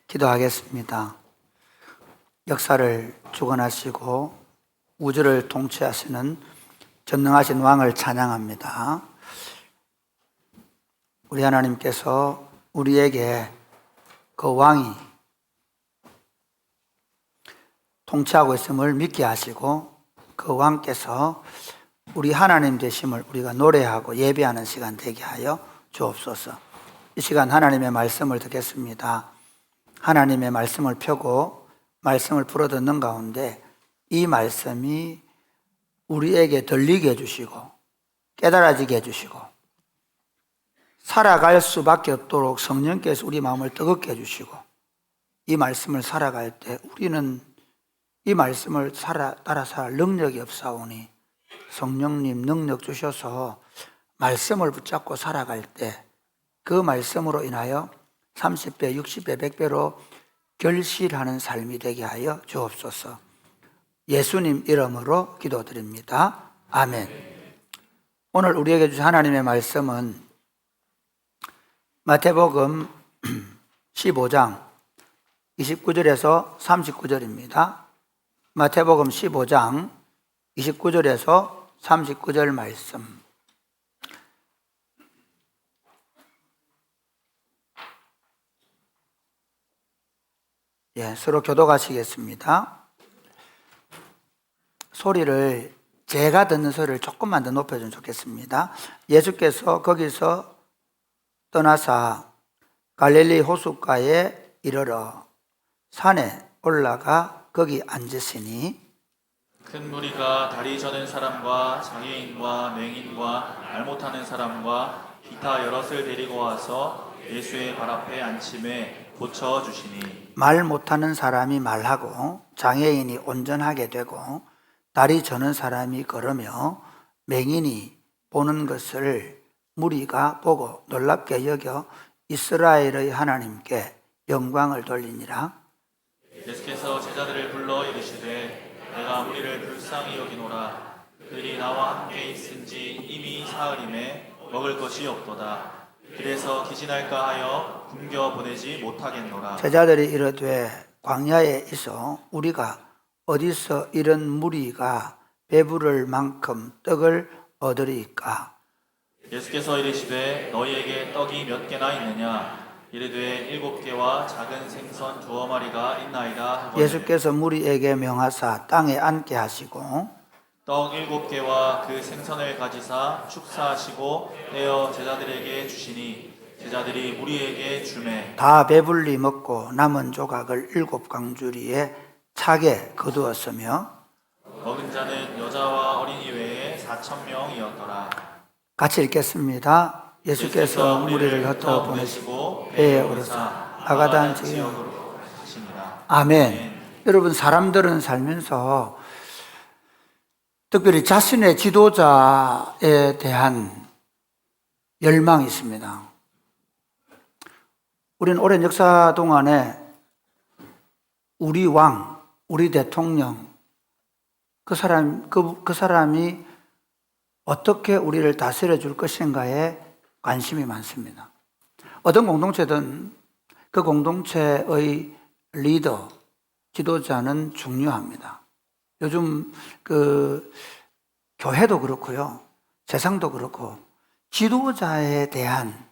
기도하겠습니다. 역사를 주관하시고 우주를 통치하시는 전능하신 왕을 찬양합니다. 우리 하나님께서 우리에게 그 왕이 통치하고 있음을 믿게 하시고 그 왕께서 우리 하나님 되심을 우리가 노래하고 예배하는 시간 되게 하여 주옵소서. 이 시간 하나님의 말씀을 듣겠습니다. 하나님의 말씀을 펴고 말씀을 풀어듣는 가운데 이 말씀이 우리에게 들리게 해주시고 깨달아지게 해주시고 살아갈 수밖에 없도록 성령께서 우리 마음을 뜨겁게 해주시고 이 말씀을 살아갈 때 우리는 이 말씀을 따라 살 능력이 없사오니 성령님 능력 주셔서 말씀을 붙잡고 살아갈 때 그 말씀으로 인하여 30배, 60배, 100배로 결실하는 삶이 되게 하여 주옵소서. 예수님 이름으로 기도드립니다. 아멘. 오늘 우리에게 주신 하나님의 말씀은 마태복음 15장 29절에서 39절입니다. 마태복음 15장 29절에서 39절 말씀. 서로 교독하시겠습니다. 소리를 제가 듣는 소리를 조금만 더 높여주면 좋겠습니다. 예수께서 거기서 떠나사 갈릴리 호숫가에 이르러 산에 올라가 거기 앉으시니 큰 무리가 다리 저는 사람과 장애인과 맹인과 말 못하는 사람과 기타 여럿을 데리고 와서 예수의 발 앞에 앉힘에 고쳐주시니 말 못하는 사람이 말하고 장애인이 온전하게 되고 다리 저는 사람이 걸으며 맹인이 보는 것을 무리가 보고 놀랍게 여겨 이스라엘의 하나님께 영광을 돌리니라. 예수께서 제자들을 불러 이르시되 내가 무리를 불쌍히 여기노라. 그들이 나와 함께 있은지 이미 사흘임에 먹을 것이 없도다. 그래서 기진할까 하여 굶겨 보내지 못하겠노라. 제자들이 이르되 광야에 있어 우리가 어디서 이런 무리가 배부를 만큼 떡을 얻으리까? 예수께서 이르시되 너희에게 떡이 몇 개나 있느냐? 이르되 7개와 작은 생선 2마리가 있나이다 하거늘. 예수께서 무리에게 명하사 땅에 앉게 하시고 떡 7개와 그 생선을 가지사 축사하시고 떼어 제자들에게 주시니 제자들이 무리에게 주매 다 배불리 먹고 남은 조각을 7강주리에 차게 거두었으며 먹은 자는 여자와 어린이 외에 4,000명이었더라. 같이 읽겠습니다. 예수께서 무리를 흩어 보내시고 배에 오르사 아가단 지역으로 가시니라. 아멘. 여러분, 사람들은 살면서 특별히 자신의 지도자에 대한 열망이 있습니다. 우리는 오랜 역사 동안에 우리 왕, 우리 대통령, 그 사람이 어떻게 우리를 다스려 줄 것인가에 관심이 많습니다. 어떤 공동체든 그 공동체의 리더, 지도자는 중요합니다. 요즘 교회도 그렇고요, 세상도 그렇고 지도자에 대한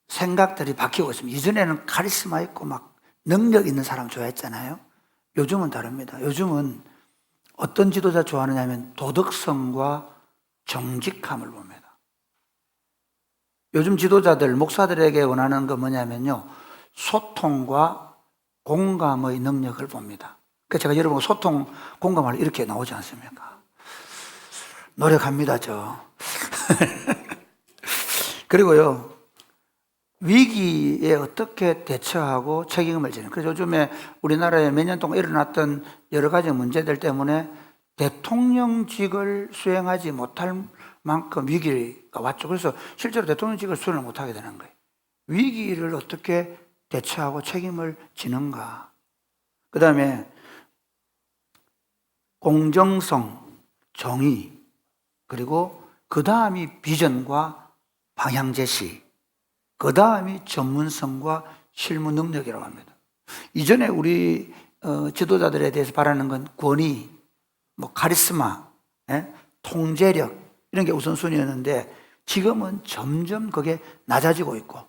생각들이 바뀌고 있습니다. 이전에는 카리스마 있고 막 능력 있는 사람 좋아했잖아요. 요즘은 다릅니다. 요즘은 어떤 지도자 좋아하느냐 하면 도덕성과 정직함을 봅니다. 요즘 지도자들, 목사들에게 원하는 거 뭐냐면요, 소통과 공감의 능력을 봅니다. 그래서 제가 여러분 소통, 공감할 이렇게 나오지 않습니까? 노력합니다, 저. 그리고요, 위기에 어떻게 대처하고 책임을 지는. 그래서 요즘에 우리나라에 몇 년 동안 일어났던 여러 가지 문제들 때문에 대통령직을 수행하지 못할 만큼 위기가 왔죠. 그래서 실제로 대통령직을 수행을 못하게 되는 거예요. 위기를 어떻게 대처하고 책임을 지는가. 그 다음에 공정성, 정의, 그리고 그 다음이 비전과 방향 제시, 그 다음이 전문성과 실무 능력이라고 합니다. 이전에 우리 지도자들에 대해서 바라는 건 권위, 뭐 카리스마, 통제력 이런 게 우선순위였는데 지금은 점점 그게 낮아지고 있고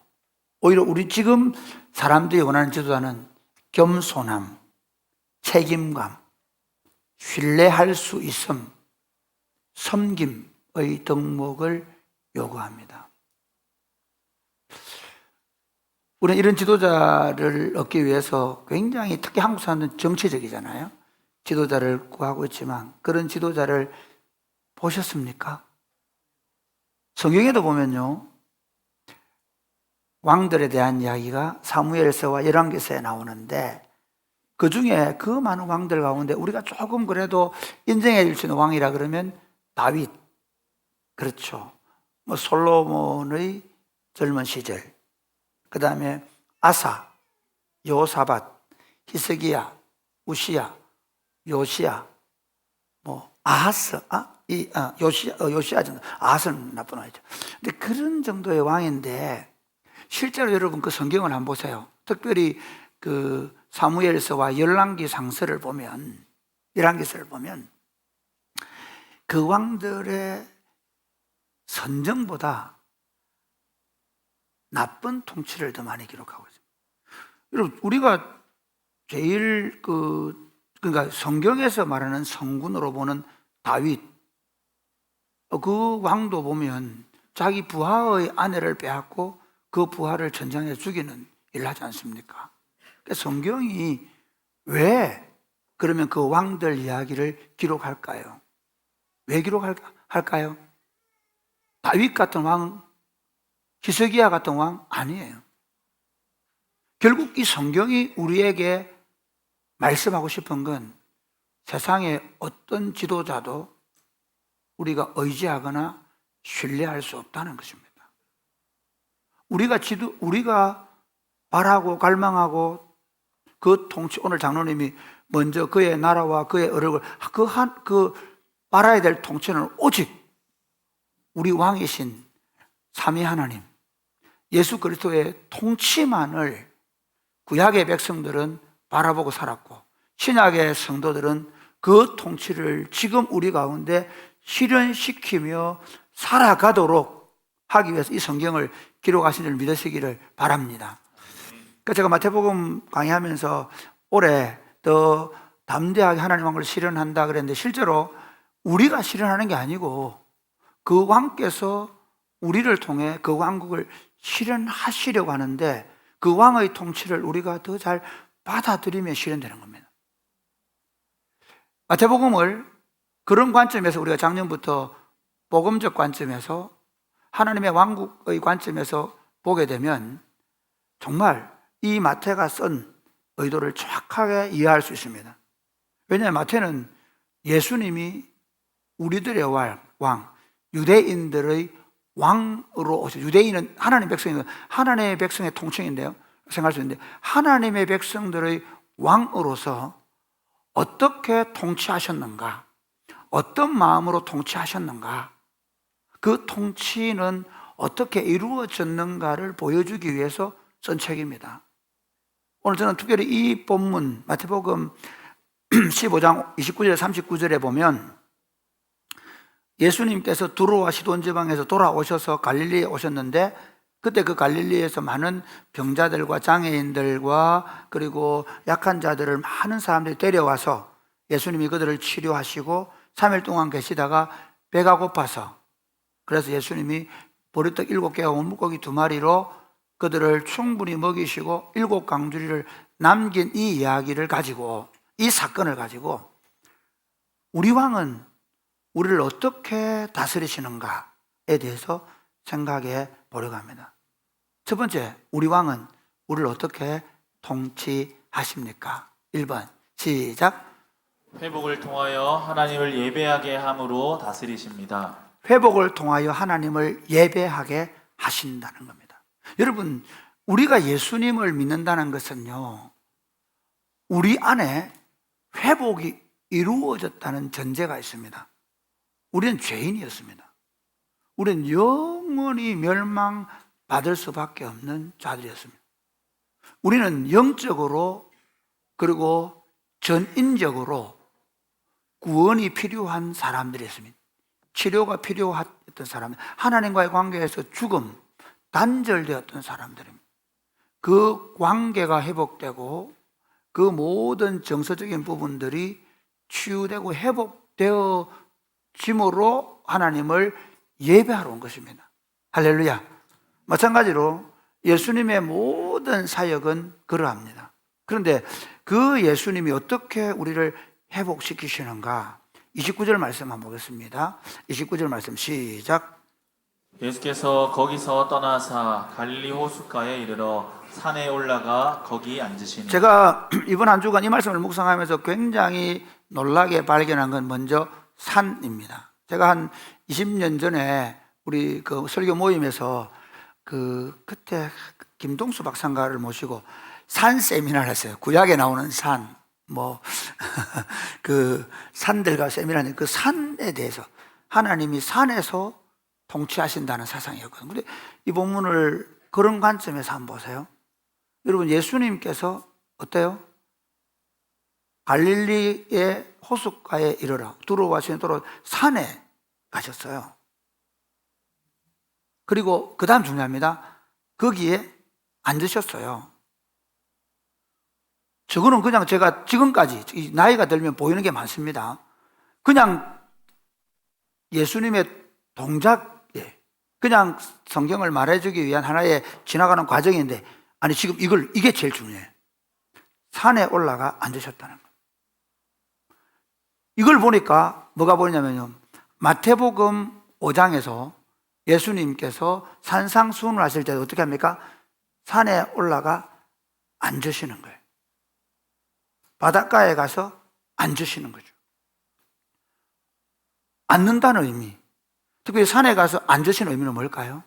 오히려 우리 지금 사람들이 원하는 지도자는 겸손함, 책임감, 신뢰할 수 있음, 섬김의 덕목을 요구합니다. 우리는 이런 지도자를 얻기 위해서 굉장히 특히 한국 사람들은 정치적이잖아요. 지도자를 구하고 있지만 그런 지도자를 보셨습니까? 성경에도 보면요, 왕들에 대한 이야기가 사무엘서와 열왕기서에 나오는데 그 중에 그 많은 왕들 가운데 우리가 조금 그래도 인정해 줄 수 있는 왕이라 그러면 다윗, 그렇죠. 뭐 솔로몬의 젊은 시절, 그 다음에 아사, 여호사밧, 히스기야, 우시야, 요시야, 뭐 아하스, 요시야 정도, 아하스는 나쁜 아이죠. 근데 그런 정도의 왕인데 실제로 여러분 그 성경을 한번 보세요. 특별히 그 사무엘서와 열왕기상서를 보면, 열왕기서를 보면 그 왕들의 선정보다 나쁜 통치를 더 많이 기록하고 있습니다. 여러분, 우리가 제일 그러니까 성경에서 말하는 성군으로 보는 다윗, 그 왕도 보면 자기 부하의 아내를 빼앗고 그 부하를 전장에 죽이는 일을 하지 않습니까? 그러니까 성경이 왜 그러면 그 왕들 이야기를 기록할까요? 왜 기록할까요? 다윗 같은 왕, 히스기야 같은 왕 아니에요. 결국 이 성경이 우리에게 말씀하고 싶은 건 세상의 어떤 지도자도 우리가 의지하거나 신뢰할 수 없다는 것입니다. 우리가 바라고 갈망하고 그 통치, 오늘 장로님이 먼저 그의 나라와 그의 어력을 그 바라야 될 통치는 오직 우리 왕이신 삼위 하나님 예수 그리스도의 통치만을 구약의 백성들은 바라보고 살았고 신약의 성도들은 그 통치를 지금 우리 가운데 실현시키며 살아가도록 하기 위해서 이 성경을 기록하신 줄 믿으시기를 바랍니다. 그러니까 제가 마태복음 강의하면서 올해 더 담대하게 하나님 왕국을 실현한다 그랬는데 실제로 우리가 실현하는 게 아니고 그 왕께서 우리를 통해 그 왕국을 실현하시려고 하는데 그 왕의 통치를 우리가 더 잘 받아들이면 실현되는 겁니다. 마태복음을 그런 관점에서 우리가 작년부터 복음적 관점에서 하나님의 왕국의 관점에서 보게 되면 정말 이 마태가 쓴 의도를 정확하게 이해할 수 있습니다. 왜냐하면 마태는 예수님이 우리들의 왕, 유대인들의 왕으로 오셔. 유대인은 하나님의 백성이고 하나님의 백성의 통칭인데요. 생각할 수 있는데 하나님의 백성들의 왕으로서 어떻게 통치하셨는가? 어떤 마음으로 통치하셨는가? 그 통치는 어떻게 이루어졌는가를 보여주기 위해서 쓴 책입니다. 오늘 저는 특별히 이 본문 마태복음 15장 29절 39절에 보면 예수님께서 두로와 시돈 지방에서 돌아오셔서 갈릴리에 오셨는데 그때 그 갈릴리에서 많은 병자들과 장애인들과 그리고 약한 자들을 많은 사람들이 데려와서 예수님이 그들을 치료하시고 3일 동안 계시다가 배가 고파서 그래서 예수님이 보리떡 7개와 물고기 2마리로 그들을 충분히 먹이시고 7강주리를 남긴 이 이야기를 가지고 이 사건을 가지고 우리 왕은 우리를 어떻게 다스리시는가에 대해서 생각해 보려고 합니다. 첫 번째, 우리 왕은 우리를 어떻게 통치하십니까? 1번 시작. 회복을 통하여 하나님을 예배하게 함으로 다스리십니다. 회복을 통하여 하나님을 예배하게 하신다는 겁니다. 여러분, 우리가 예수님을 믿는다는 것은요, 우리 안에 회복이 이루어졌다는 전제가 있습니다. 우리는 죄인이었습니다. 우리는 영원히 멸망받을 수밖에 없는 자들이었습니다. 우리는 영적으로 그리고 전인적으로 구원이 필요한 사람들이었습니다. 치료가 필요했던 사람, 하나님과의 관계에서 죽음, 단절되었던 사람들입니다. 그 관계가 회복되고 그 모든 정서적인 부분들이 치유되고 회복되어짐으로 하나님을 예배하러 온 것입니다. 할렐루야. 마찬가지로 예수님의 모든 사역은 그러합니다. 그런데 그 예수님이 어떻게 우리를 회복시키시는가? 29절 말씀 한번 보겠습니다. 29절 말씀 시작. 예수께서 거기서 떠나사 갈릴리 호숫가에 이르러 산에 올라가 거기 앉으시니. 제가 이번 한 주간 이 말씀을 묵상하면서 굉장히 놀라게 발견한 건 먼저 산입니다. 제가 한 20년 전에 우리 그 설교 모임에서 그때 김동수 박사가를 모시고 산 세미나를 했어요. 구약에 나오는 산, 그 산들과 세미나는 그 산에 대해서 하나님이 산에서 통치하신다는 사상이었거든요. 근데 이 본문을 그런 관점에서 한번 보세요. 여러분, 예수님께서 어때요? 갈릴리의 호숫가에 이르러 두로와시는 도로 산에 가셨어요. 그리고 그 다음 중요합니다. 거기에 앉으셨어요. 저거는 그냥 제가 지금까지 나이가 들면 보이는 게 많습니다. 그냥 예수님의 동작에 그냥 성경을 말해주기 위한 하나의 지나가는 과정인데, 아니 지금 이게 제일 중요해요. 산에 올라가 앉으셨다는 거예요. 이걸 보니까 뭐가 보이냐면요, 마태복음 5장에서 예수님께서 산상수훈을 하실 때 어떻게 합니까? 산에 올라가 앉으시는 거예요. 바닷가에 가서 앉으시는 거죠. 앉는다는 의미, 특히 산에 가서 앉으시는 의미는 뭘까요?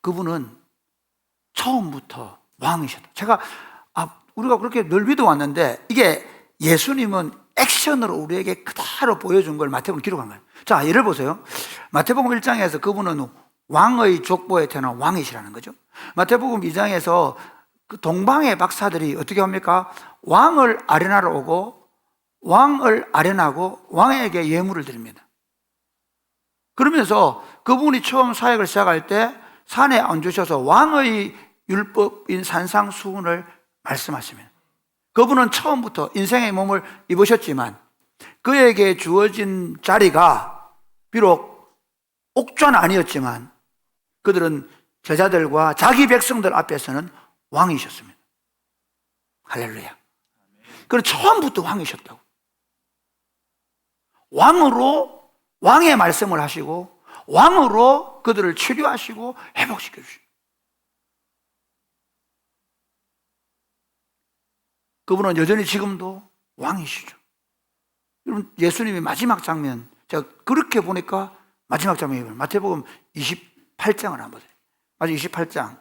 그분은 처음부터 왕이셨다. 제가 우리가 그렇게 늘 믿어왔는데 이게 예수님은 액션으로 우리에게 그대로 보여준 걸 마태복음 기록한 거예요. 자, 예를 보세요. 마태복음 1장에서 그분은 왕의 족보에 태어난 왕이시라는 거죠. 마태복음 2장에서 그 동방의 박사들이 어떻게 합니까? 왕을 아련하러 오고 왕을 아련하고 왕에게 예물을 드립니다. 그러면서 그분이 처음 사역을 시작할 때 산에 앉으셔서 왕의 율법인 산상수훈을 말씀하십니다. 그분은 처음부터 인생의 몸을 입으셨지만 그에게 주어진 자리가 비록 옥좌는 아니었지만 그들은 제자들과 자기 백성들 앞에서는 왕이셨습니다. 할렐루야. 그럼 처음부터 왕이셨다고. 왕으로 왕의 말씀을 하시고 왕으로 그들을 치료하시고 회복시켜 주시고, 그분은 여전히 지금도 왕이시죠. 여러분, 예수님의 마지막 장면, 제가 그렇게 보니까 마지막 장면이 마태복음 28장을 한번 보세요. 마지막 28장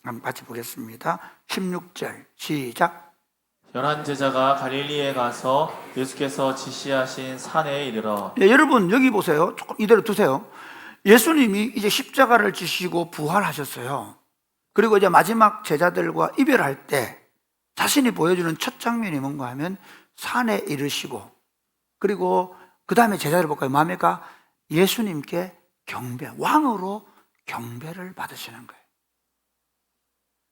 한번 같이 보겠습니다. 16절 시작. 11 제자가 갈릴리에 가서 예수께서 지시하신 산에 이르러. 여러분 여기 보세요. 조금 이대로 두세요. 예수님이 이제 십자가를 지시고 부활하셨어요. 그리고 이제 마지막 제자들과 이별할 때 자신이 보여주는 첫 장면이 뭔가 하면 산에 이르시고, 그리고 그 다음에 제자들 볼까요? 뭡니까? 예수님께 경배, 왕으로 경배를 받으시는 거예요.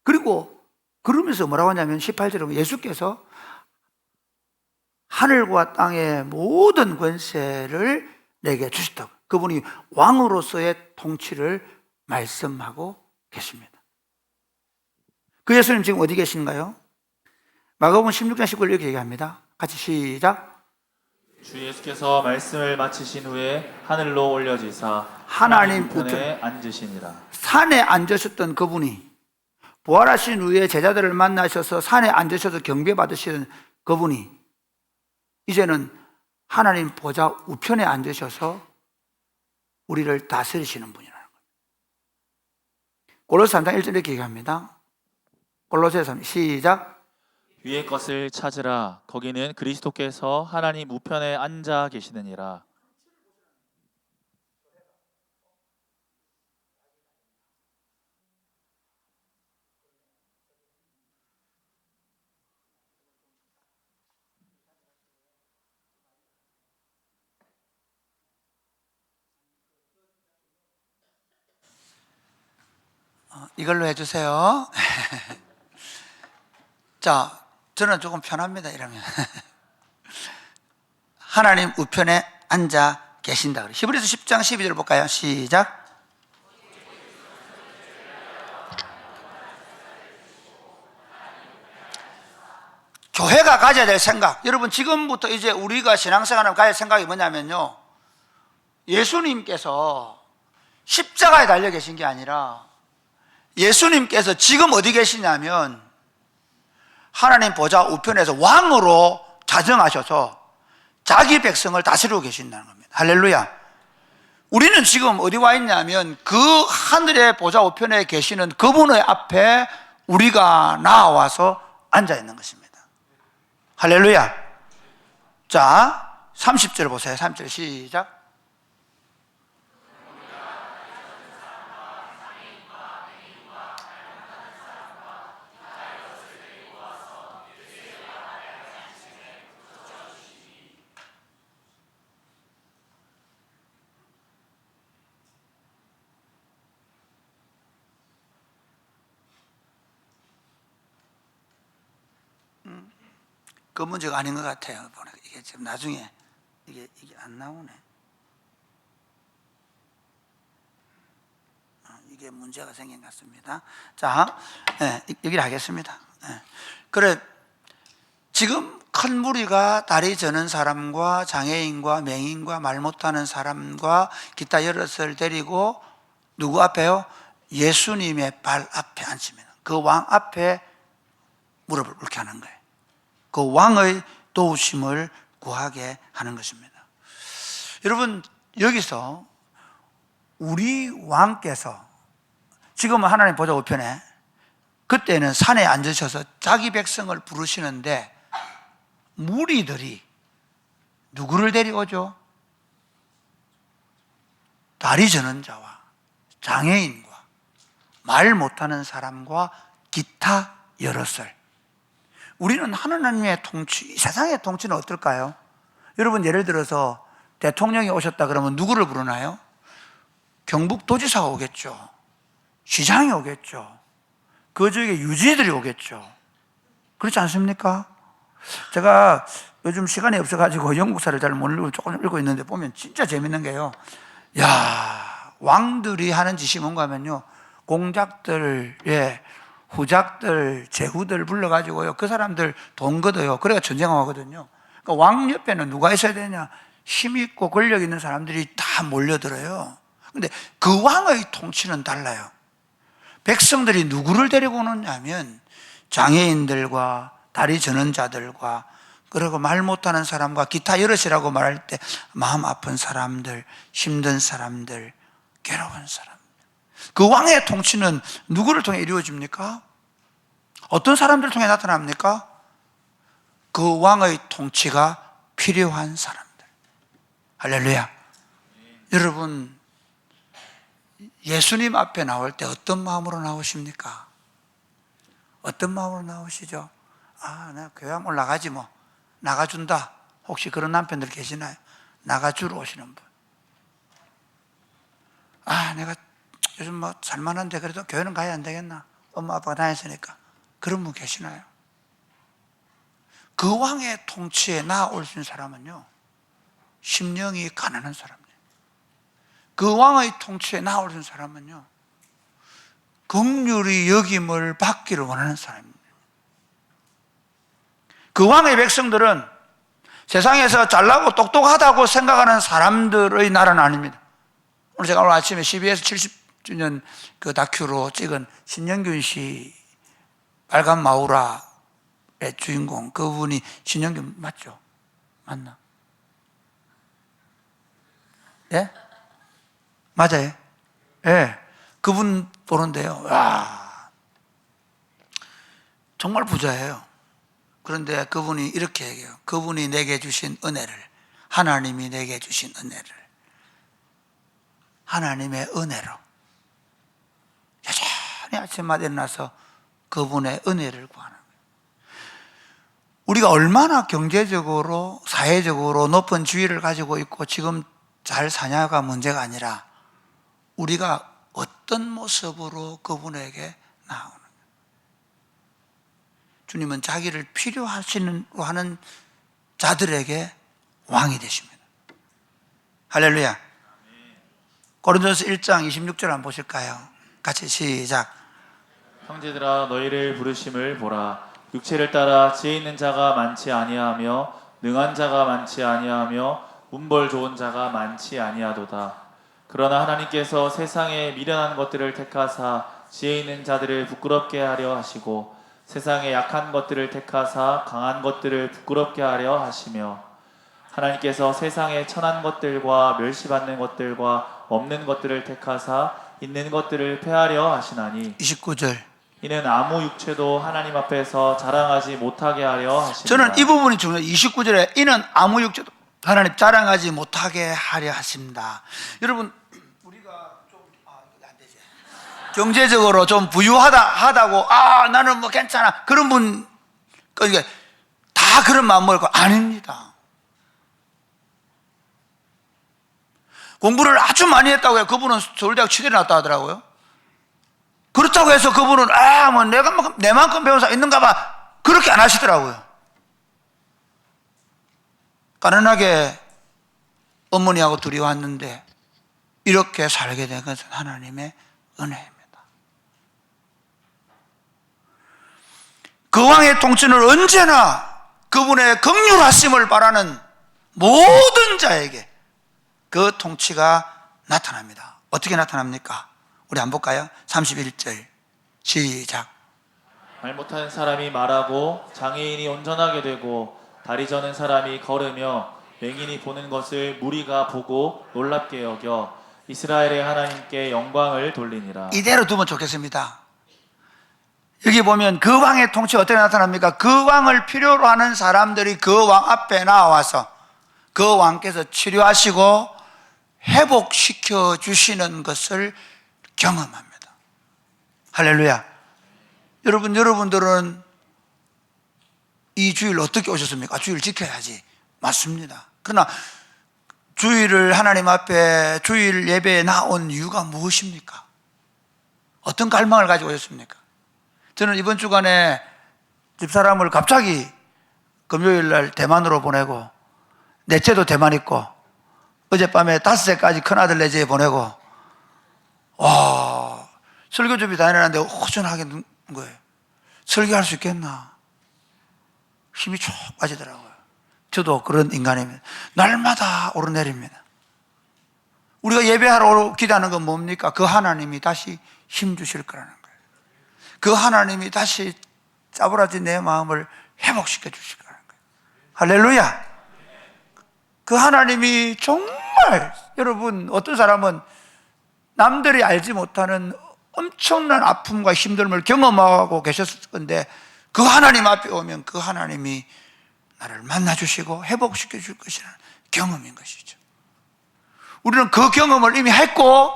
그리고 그러면서 뭐라고 하냐면 18절에 보면 예수께서 하늘과 땅의 모든 권세를 내게 주셨다고, 그분이 왕으로서의 통치를 말씀하고 계십니다. 그 예수님 지금 어디 계신가요? 마가복음 16장 19절 이렇게 얘기합니다. 같이 시작. 주 예수께서 말씀을 마치신 후에 하늘로 올려지사 하나님 우편에 앉으시니라. 산에 앉으셨던 그분이 부활하신 후에 제자들을 만나셔서 산에 앉으셔서 경배 받으시는 그분이 이제는 하나님 보좌 우편에 앉으셔서 우리를 다스리시는 분이라는 거예요. 골로새 3장 1절 이렇게 얘기합니다. 골로새 3장 시작. 위의 것을 찾으라. 거기는 그리스도께서 하나님 우편에 앉아 계시느니라. 이걸로 해주세요. 자, 저는 조금 편합니다, 이러면. 하나님 우편에 앉아 계신다. 히브리서 10장 12절 볼까요? 시작. 교회가 가져야 될 생각, 여러분 지금부터 이제 우리가 신앙생활을 가질 생각이 뭐냐면요, 예수님께서 십자가에 달려 계신 게 아니라 예수님께서 지금 어디 계시냐면 하나님 보좌 우편에서 왕으로 자정하셔서 자기 백성을 다스리고 계신다는 겁니다. 할렐루야. 우리는 지금 어디 와 있냐면 그 하늘의 보좌 우편에 계시는 그분의 앞에 우리가 나와서 앉아 있는 것입니다. 할렐루야. 자, 30절 보세요. 30절 시작. 그 문제가 아닌 것 같아요. 보니까 이게 지금 나중에 이게 안 나오네. 이게 문제가 생긴 것 같습니다. 자, 여기를 하겠습니다. 그래, 지금 큰 무리가 다리 저는 사람과 장애인과 맹인과 말 못하는 사람과 기타 여럿을 데리고 누구 앞에요? 예수님의 발 앞에 앉힙니다. 그 왕 앞에 무릎을 꿇게 하는 거예요. 그 왕의 도우심을 구하게 하는 것입니다. 여러분, 여기서 우리 왕께서 지금은 하나님 보좌 우편에, 그때는 산에 앉으셔서 자기 백성을 부르시는데 무리들이 누구를 데려오죠? 다리 저는 자와 장애인과 말 못하는 사람과 기타 여럿을. 우리는 하나님의 통치, 세상의 통치는 어떨까요? 여러분, 예를 들어서 대통령이 오셨다 그러면 누구를 부르나요? 경북도지사가 오겠죠. 시장이 오겠죠. 그 중에 유지들이 오겠죠. 그렇지 않습니까? 제가 요즘 시간이 없어가지고 영국사를 잘 못 읽고 조금 읽고 있는데 보면 진짜 재밌는 게요. 야, 왕들이 하는 짓이 뭔가 하면요, 공작들의 후작들, 제후들 불러가지고요, 그 사람들 돈 걷어요. 그래가 전쟁하거든요. 그러니까 왕 옆에는 누가 있어야 되냐? 힘있고 권력 있는 사람들이 다 몰려들어요. 근데 그 왕의 통치는 달라요. 백성들이 누구를 데리고 오느냐면 장애인들과 다리 저는 자들과, 그리고 말 못하는 사람과 기타 여럿이라고 말할 때 마음 아픈 사람들, 힘든 사람들, 괴로운 사람. 그 왕의 통치는 누구를 통해 이루어집니까? 어떤 사람들을 통해 나타납니까? 그 왕의 통치가 필요한 사람들. 할렐루야. 여러분, 예수님 앞에 나올 때 어떤 마음으로 나오십니까? 어떤 마음으로 나오시죠? 아, 내가 교회 한번 나가지 뭐. 나가준다. 혹시 그런 남편들 계시나요? 나가주러 오시는 분. 아, 내가 요즘 뭐 살만한데 그래도 교회는 가야 안 되겠나? 엄마 아빠가 다녔으니까. 그런 분 계시나요? 그 왕의 통치에 나올 수 있는 사람은요, 심령이 가난한 사람이에요. 그 왕의 통치에 나올 수 있는 사람은요, 긍휼히 여김을 받기를 원하는 사람입니다. 그 왕의 백성들은 세상에서 잘나고 똑똑하다고 생각하는 사람들의 나라는 아닙니다. 오늘 제가 오늘 아침에 CBS 70주년 그 다큐로 찍은 신영균 씨, 빨간 마우라의 주인공, 그분이 신영균 맞죠? 맞나? 예? 맞아요. 예. 그분 보는데요, 와, 정말 부자예요. 그런데 그분이 이렇게 얘기해요. 그분이 내게 주신 은혜를, 하나님이 내게 주신 은혜를, 하나님의 은혜로 여전히 아침마다 일어나서 그분의 은혜를 구하는 거예요. 우리가 얼마나 경제적으로, 사회적으로 높은 지위를 가지고 있고 지금 잘 사냐가 문제가 아니라 우리가 어떤 모습으로 그분에게 나오는 거예요. 주님은 자기를 필요하시는 하는 자들에게 왕이 되십니다. 할렐루야. 고린도서 1장 26절 한번 보실까요? 같이 시작. 형제들아 너희를 부르심을 보라. 육체를 따라 지혜 있는 자가 많지 아니하며 능한 자가 많지 아니하며 문벌 좋은 자가 많지 아니하도다. 그러나 하나님께서 세상에 미련한 것들을 택하사 지혜 있는 자들을 부끄럽게 하려 하시고 세상에 약한 것들을 택하사 강한 것들을 부끄럽게 하려 하시며 하나님께서 세상에 천한 것들과 멸시받는 것들과 없는 것들을 택하사 있는 것들을 패하려 하시나니 29절. 이는 아무 육체도 하나님 앞에서 자랑하지 못하게 하려 하십니다. 저는 이 부분이 중요해요. 29절에 이는 아무 육체도 하나님 자랑하지 못하게 하려 하십니다. 여러분, 우리가 좀 안 되지. 경제적으로 좀 부유하다고 나는 뭐 괜찮아 그런 분 그러니까 다 그런 마음 먹고 아닙니다. 공부를 아주 많이 했다고 해요. 그분은 서울대학 치대를 났다 하더라고요. 그렇다고 해서 그분은 뭐 내만큼 배운 사람 있는가 봐 그렇게 안 하시더라고요. 가난하게 어머니하고 둘이 왔는데 이렇게 살게 된 것은 하나님의 은혜입니다. 그 왕의 통치는 언제나 그분의 긍휼하심을 바라는 모든 자에게 그 통치가 나타납니다. 어떻게 나타납니까? 우리 한번 볼까요? 31절 시작. 말 못하는 사람이 말하고 장애인이 온전하게 되고 다리 저는 사람이 걸으며 맹인이 보는 것을 무리가 보고 놀랍게 여겨 이스라엘의 하나님께 영광을 돌리니라. 이대로 두면 좋겠습니다. 여기 보면 그 왕의 통치가 어떻게 나타납니까? 그 왕을 필요로 하는 사람들이 그 왕 앞에 나와서 그 왕께서 치료하시고 회복시켜 주시는 것을 경험합니다. 할렐루야. 여러분들은 이 주일 어떻게 오셨습니까? 주일 지켜야지. 맞습니다. 그러나 주일을 하나님 앞에 주일 예배에 나온 이유가 무엇입니까? 어떤 갈망을 가지고 오셨습니까? 저는 이번 주간에 집사람을 갑자기 금요일 날 대만으로 보내고 넷째도 대만 있고 어젯밤에 5세까지 큰아들 내제에 보내고 설교 준비 다 해놨는데 허전하게 는 거예요. 설교할 수 있겠나? 힘이 쭉 빠지더라고요. 저도 그런 인간입니다. 날마다 오르내립니다. 우리가 예배하러 기도하는 건 뭡니까? 그 하나님이 다시 힘 주실 거라는 거예요. 그 하나님이 다시 짜부라진 내 마음을 회복시켜 주실 거라는 거예요. 할렐루야. 그 하나님이 정말 여러분 어떤 사람은 남들이 알지 못하는 엄청난 아픔과 힘듦을 경험하고 계셨을 건데 그 하나님 앞에 오면 그 하나님이 나를 만나주시고 회복시켜 줄 것이라는 경험인 것이죠. 우리는 그 경험을 이미 했고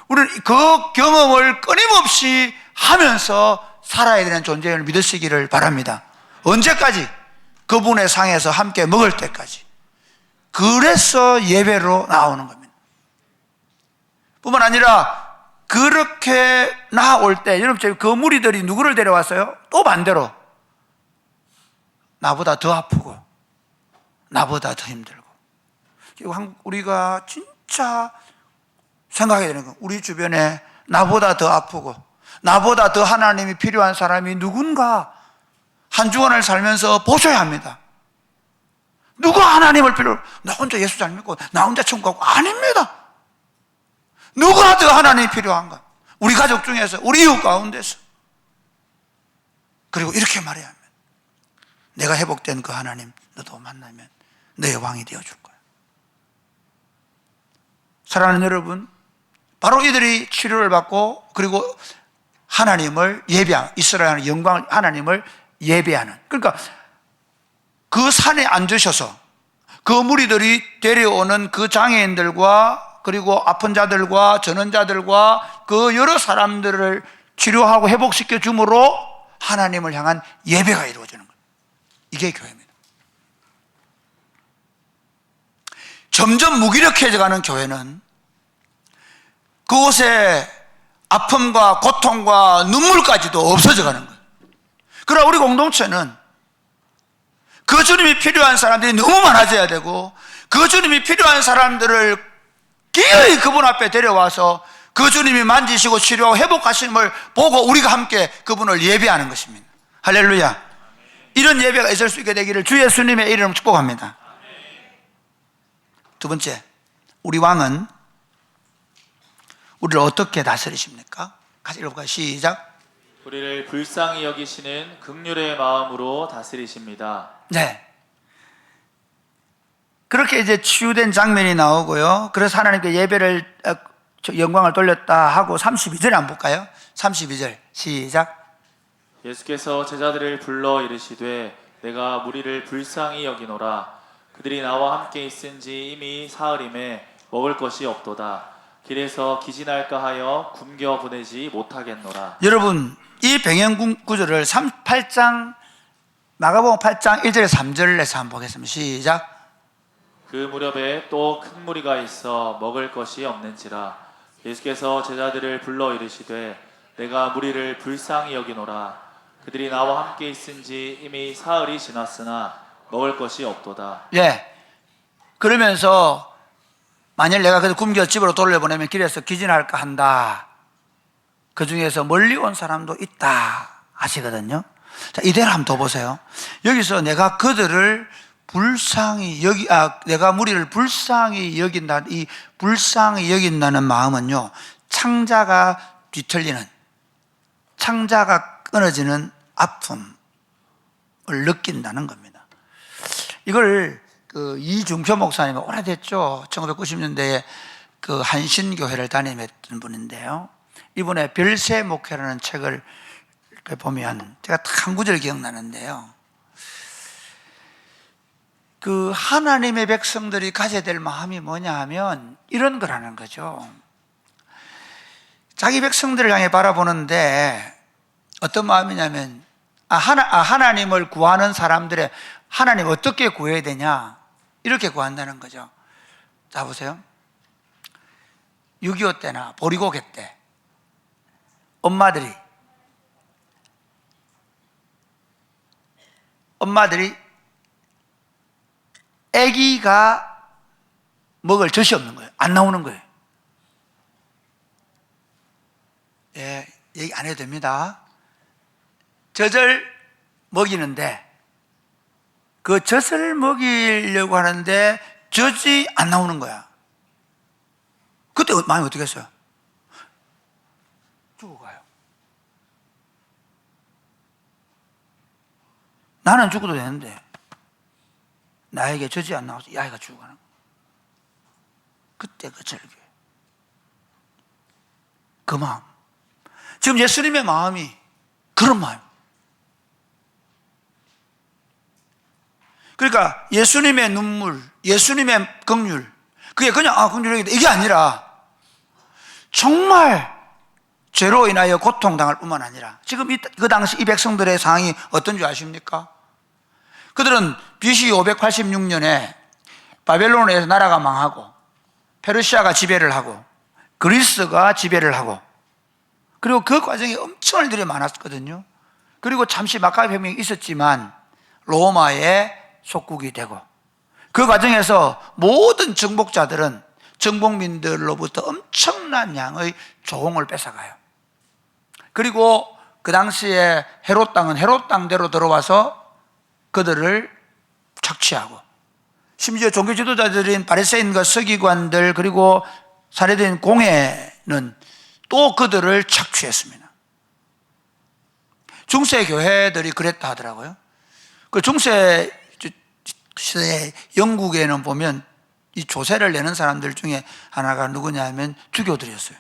우리는 그 경험을 끊임없이 하면서 살아야 되는 존재를 믿으시기를 바랍니다. 언제까지? 그분의 상에서 함께 먹을 때까지. 그래서 예배로 나오는 겁니다. 뿐만 아니라 그렇게 나올 때 여러분 그 무리들이 누구를 데려왔어요? 또 반대로 나보다 더 아프고 나보다 더 힘들고 우리가 진짜 생각해야 되는 건 우리 주변에 나보다 더 아프고 나보다 더 하나님이 필요한 사람이 누군가 한 주간을 살면서 보셔야 합니다. 누가 하나님을 필요로 나 혼자 예수 잘 믿고 나 혼자 천국 가고 아닙니다. 누가 더 하나님이 필요한가? 우리 가족 중에서 우리 이웃 가운데서 그리고 이렇게 말해야 합니다. 내가 회복된 그 하나님 너도 만나면 너의 왕이 되어줄 거야. 사랑하는 여러분, 바로 이들이 치료를 받고 그리고 하나님을 예배하는 이스라엘의 영광 하나님을 예배하는 그러니까 그 산에 앉으셔서 그 무리들이 데려오는 그 장애인들과 그리고 아픈 자들과 전원자들과 그 여러 사람들을 치료하고 회복시켜 줌으로 하나님을 향한 예배가 이루어지는 거예요. 이게 교회입니다. 점점 무기력해져가는 교회는 그곳에 아픔과 고통과 눈물까지도 없어져 가는 거예요. 그러나 우리 공동체는 그 주님이 필요한 사람들이 너무 많아져야 되고, 그 주님이 필요한 사람들을 기어이 그분 앞에 데려와서 그 주님이 만지시고 치료하고 회복하심을 보고 우리가 함께 그분을 예배하는 것입니다. 할렐루야. 이런 예배가 있을 수 있게 되기를 주 예수님의 이름으로 축복합니다. 두 번째, 우리 왕은 우리를 어떻게 다스리십니까? 같이 읽어볼까요? 시작. 우리를 불쌍히 여기시는 긍휼의 마음으로 다스리십니다. 네. 그렇게 이제 치유된 장면이 나오고요. 그래서 하나님께 예배를, 영광을 돌렸다 하고 32절 한번 볼까요? 32절 시작. 예수께서 제자들을 불러 이르시되 내가 무리를 불쌍히 여기노라. 그들이 나와 함께 있은지 이미 사흘임에 먹을 것이 없도다. 길에서 기진할까 하여 굶겨 보내지 못하겠노라. 여러분, 이 병행 구절을 8장 마가복음 8장 1절에서 3절에서 한번 보겠습니다. 시작. 그 무렵에 또 큰 무리가 있어 먹을 것이 없는지라. 예수께서 제자들을 불러 이르시되 내가 무리를 불쌍히 여기노라. 그들이 나와 함께 있은지 이미 사흘이 지났으나 먹을 것이 없도다. 예. 그러면서 만일 내가 그래서 굶겨 집으로 돌려보내면 길에서 기진할까 한다. 그 중에서 멀리 온 사람도 있다 하시거든요. 자, 이대로 한번 더 보세요. 여기서 내가 그들을 불쌍히 내가 무리를 불쌍히 여긴다. 이 불쌍히 여긴다는 마음은요, 창자가 뒤틀리는, 창자가 끊어지는 아픔을 느낀다는 겁니다. 이걸 이중표 목사님이 오래됐죠. 1990년대에 그 한신교회를 다니던 분인데요. 이분의 별세 목회라는 책을 보면 제가 딱 한 구절 기억나는데요. 그 하나님의 백성들이 가져야 될 마음이 뭐냐 하면 이런 거라는 거죠. 자기 백성들을 향해 바라보는데 어떤 마음이냐면 하나님을 구하는 사람들의 하나님 어떻게 구해야 되냐 이렇게 구한다는 거죠. 자 보세요. 6.25 때나 보리고개 때 엄마들이 아기가 먹을 젖이 없는 거예요. 안 나오는 거예요. 예, 얘기 안 해도 됩니다. 젖을 먹이는데 그 젖을 먹이려고 하는데 젖이 안 나오는 거야. 그때 마음이 어떻게 했어요? 죽어가요. 나는 죽어도 되는데 나에게 젖이 안 나와서 이 아이가 죽어가는 거야. 그때 그 절규, 그 마음. 지금 예수님의 마음이 그런 마음. 그러니까 예수님의 눈물, 예수님의 긍휼, 그게 그냥 긍휼이다 이게 아니라 정말 죄로 인하여 고통당할 뿐만 아니라 지금 그 당시 이 백성들의 상황이 어떤 줄 아십니까? 그들은 BC 586년에 바벨론에서 나라가 망하고 페르시아가 지배를 하고 그리스가 지배를 하고 그리고 그 과정에 엄청난 일들이 많았거든요. 그리고 잠시 마카베 혁명이 있었지만 로마의 속국이 되고 그 과정에서 모든 정복자들은 정복민들로부터 엄청난 양의 조공을 뺏어가요. 그리고 그 당시에 헤롯 땅은 헤롯 땅대로 들어와서 그들을 착취하고 심지어 종교 지도자들인 바리새인과 서기관들 그리고 사례된 공회는 또 그들을 착취했습니다. 중세 교회들이 그랬다 하더라고요. 그 중세 시대에 영국에는 보면 이 조세를 내는 사람들 중에 하나가 누구냐 하면 주교들이었어요.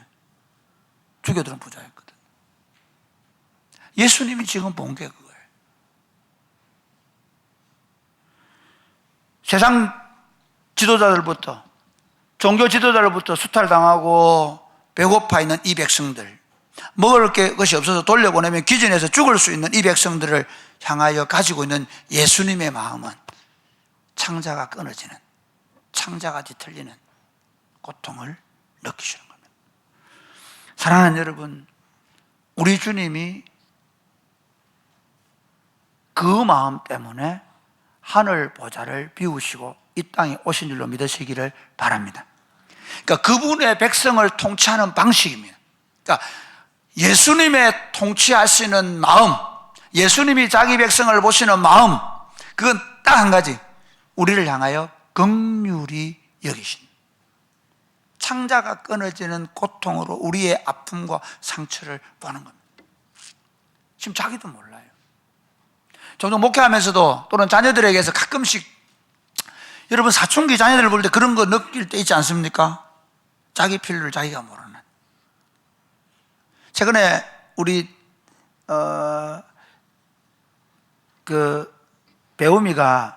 주교들은 부자였거든. 예수님이 지금 본 게 그거예요. 세상 지도자들부터 종교 지도자들부터 수탈당하고 배고파 있는 이 백성들, 먹을 것이 없어서 돌려보내면 기진해서 죽을 수 있는 이 백성들을 향하여 가지고 있는 예수님의 마음은 창자가 끊어지는, 창자가 뒤틀리는 고통을 느끼시는 겁니다. 사랑하는 여러분, 우리 주님이 그 마음 때문에 하늘 보좌를 비우시고 이 땅에 오신 줄로 믿으시기를 바랍니다. 그러니까 그분의 백성을 통치하는 방식입니다. 그러니까 예수님의 통치하시는 마음, 예수님이 자기 백성을 보시는 마음, 그건 딱 한 가지, 우리를 향하여 긍휼히 여기신, 창자가 끊어지는 고통으로 우리의 아픔과 상처를 보는 겁니다. 지금 자기도 몰라요. 종종 목회하면서도 또는 자녀들에게서 가끔씩, 여러분 사춘기 자녀들 볼 때 그런 거 느낄 때 있지 않습니까? 자기 필요를 자기가 모르는. 최근에 우리 그 배우미가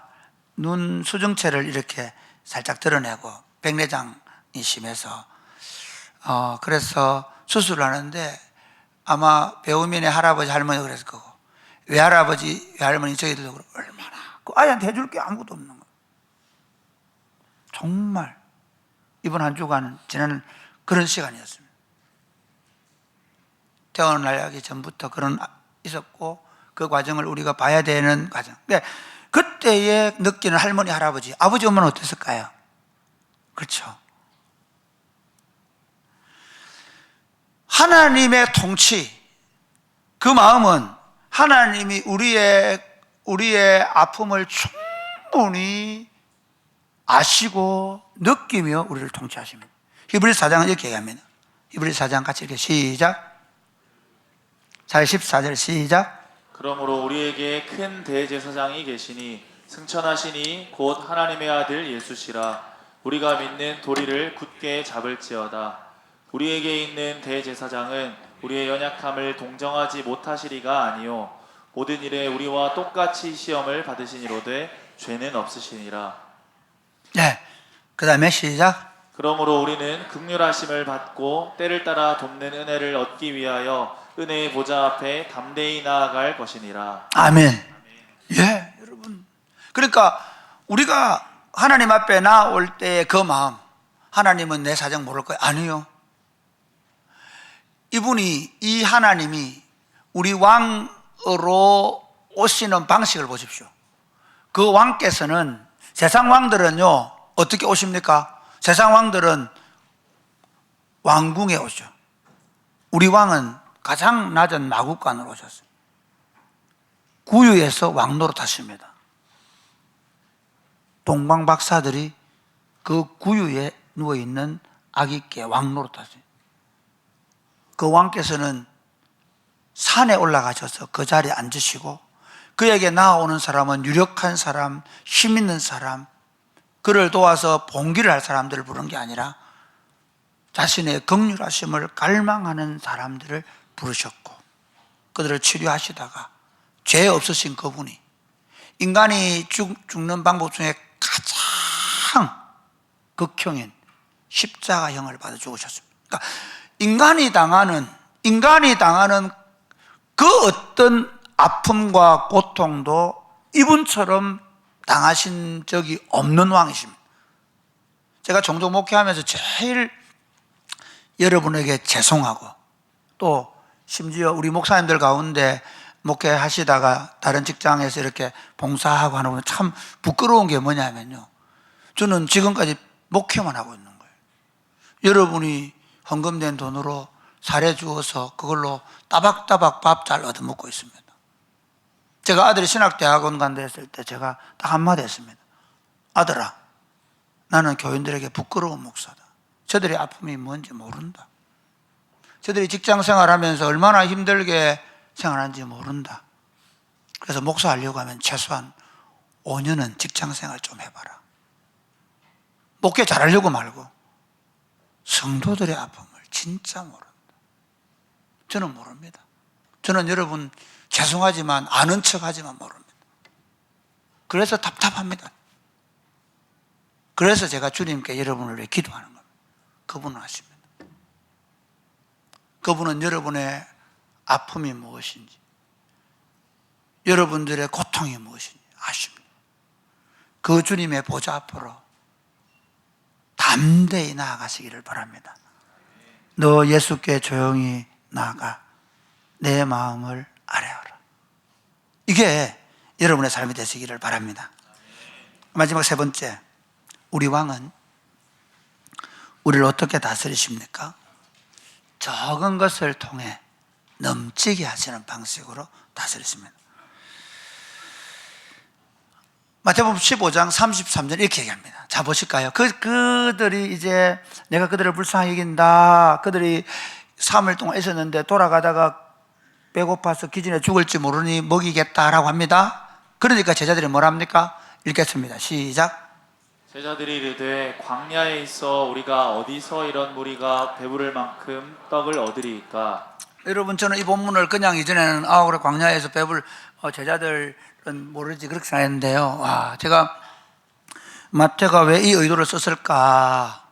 눈 수정체를 이렇게 살짝 드러내고 백내장이 심해서 그래서 수술을 하는데 아마 배우민의 할아버지 할머니가 그랬을 거고, 외할아버지 외할머니 저희들도 그러고, 얼마나 그 아이한테 해줄 게 아무것도 없는 거예요. 정말 이번 한 주간 지난 그런 시간이었습니다. 태어나기 전부터 그런 있었고 그 과정을 우리가 봐야 되는 과정. 근데 그때에 느끼는 할머니 할아버지, 아버지 엄마는 어땠을까요? 그렇죠. 하나님의 통치, 그 마음은 하나님이 우리의 아픔을 충분히 아시고 느끼며 우리를 통치하십니다. 히브리서 4장은 이렇게 얘기합니다. 히브리서 4장 같이 이렇게 시작. 14절 시작. 그러므로 우리에게 큰 대제사장이 계시니 승천하시니 곧 하나님의 아들 예수시라. 우리가 믿는 도리를 굳게 잡을지어다. 우리에게 있는 대제사장은 우리의 연약함을 동정하지 못하시리가 아니요 모든 일에 우리와 똑같이 시험을 받으시니로되 죄는 없으시니라. 네, 그 다음에 시작. 그러므로 우리는 긍휼하심을 받고 때를 따라 돕는 은혜를 얻기 위하여 은혜의 보좌 앞에 담대히 나아갈 것이니라. 아멘. 예, 여러분. 그러니까 우리가 하나님 앞에 나올 때의 그 마음, 하나님은 내 사정 모를 거예요. 아니요. 이 하나님이 우리 왕으로 오시는 방식을 보십시오. 그 왕께서는, 세상 왕들은요 어떻게 오십니까? 세상 왕들은 왕궁에 오죠. 우리 왕은 가장 낮은 마국간으로 오셨어요. 구유에서 왕노릇 하십니다. 동방 박사들이 그 구유에 누워있는 아기께 왕노릇 하세요. 그 왕께서는 산에 올라가셔서 그 자리에 앉으시고 그에게 나아오는 사람은 유력한 사람, 힘 있는 사람, 그를 도와서 봉기를 할 사람들을 부른 게 아니라 자신의 긍휼하심을 갈망하는 사람들을 부르셨고 그들을 치료하시다가 죄 없으신 그분이 인간이 죽는 방법 중에 가장 극형인 십자가형을 받아 죽으셨습니다. 그러니까 인간이 당하는 그 어떤 아픔과 고통도 이분처럼 당하신 적이 없는 왕이십니다. 제가 종종 목회하면서 제일 여러분에게 죄송하고 또 심지어 우리 목사님들 가운데 목회하시다가 다른 직장에서 이렇게 봉사하고 하는 건 참 부끄러운 게 뭐냐면요, 저는 지금까지 목회만 하고 있는 거예요. 여러분이 헌금된 돈으로 사례 주어서 그걸로 따박따박 밥 잘 얻어먹고 있습니다. 제가 아들이 신학대학원 간다 했을 때 제가 딱 한마디 했습니다. 아들아, 나는 교인들에게 부끄러운 목사다. 저들의 아픔이 뭔지 모른다. 저들이 직장 생활하면서 얼마나 힘들게 생활하는지 모른다. 그래서 목사하려고 하면 최소한 5년은 직장 생활 좀 해봐라. 목회 잘하려고 말고 성도들의 아픔을 진짜 모른다. 저는 모릅니다. 저는 여러분 죄송하지만 아는 척하지만 모릅니다. 그래서 답답합니다. 그래서 제가 주님께 여러분을 위해 기도하는 겁니다. 그분은 아십니다. 그분은 여러분의 아픔이 무엇인지, 여러분들의 고통이 무엇인지 아십니다. 그 주님의 보좌 앞으로 담대히 나아가시기를 바랍니다. 너 예수께 조용히 나아가 내 마음을 아뢰어라. 이게 여러분의 삶이 되시기를 바랍니다. 마지막 세 번째, 우리 왕은 우리를 어떻게 다스리십니까? 적은 것을 통해 넘치게 하시는 방식으로 다스리십니다. 마태복음 15장 33절 이렇게 얘기합니다. 자, 보실까요? 그들이 이제 내가 그들을 불쌍히 여긴다. 그들이 3일 동안 있었는데 돌아가다가 배고파서 기진에 죽을지 모르니 먹이겠다라고 합니다. 그러니까 제자들이 뭐라 합니까? 읽겠습니다. 시작. 제자들이 이르되 광야에 있어 우리가 어디서 이런 무리가 배부를 만큼 떡을 얻으리이까? 여러분, 저는 이 본문을 그냥 이전에는 그래 광야에서 배불 제자들은 모르지 그렇게 생각했는데요. 와, 제가 마태가 왜 이 의도를 썼을까?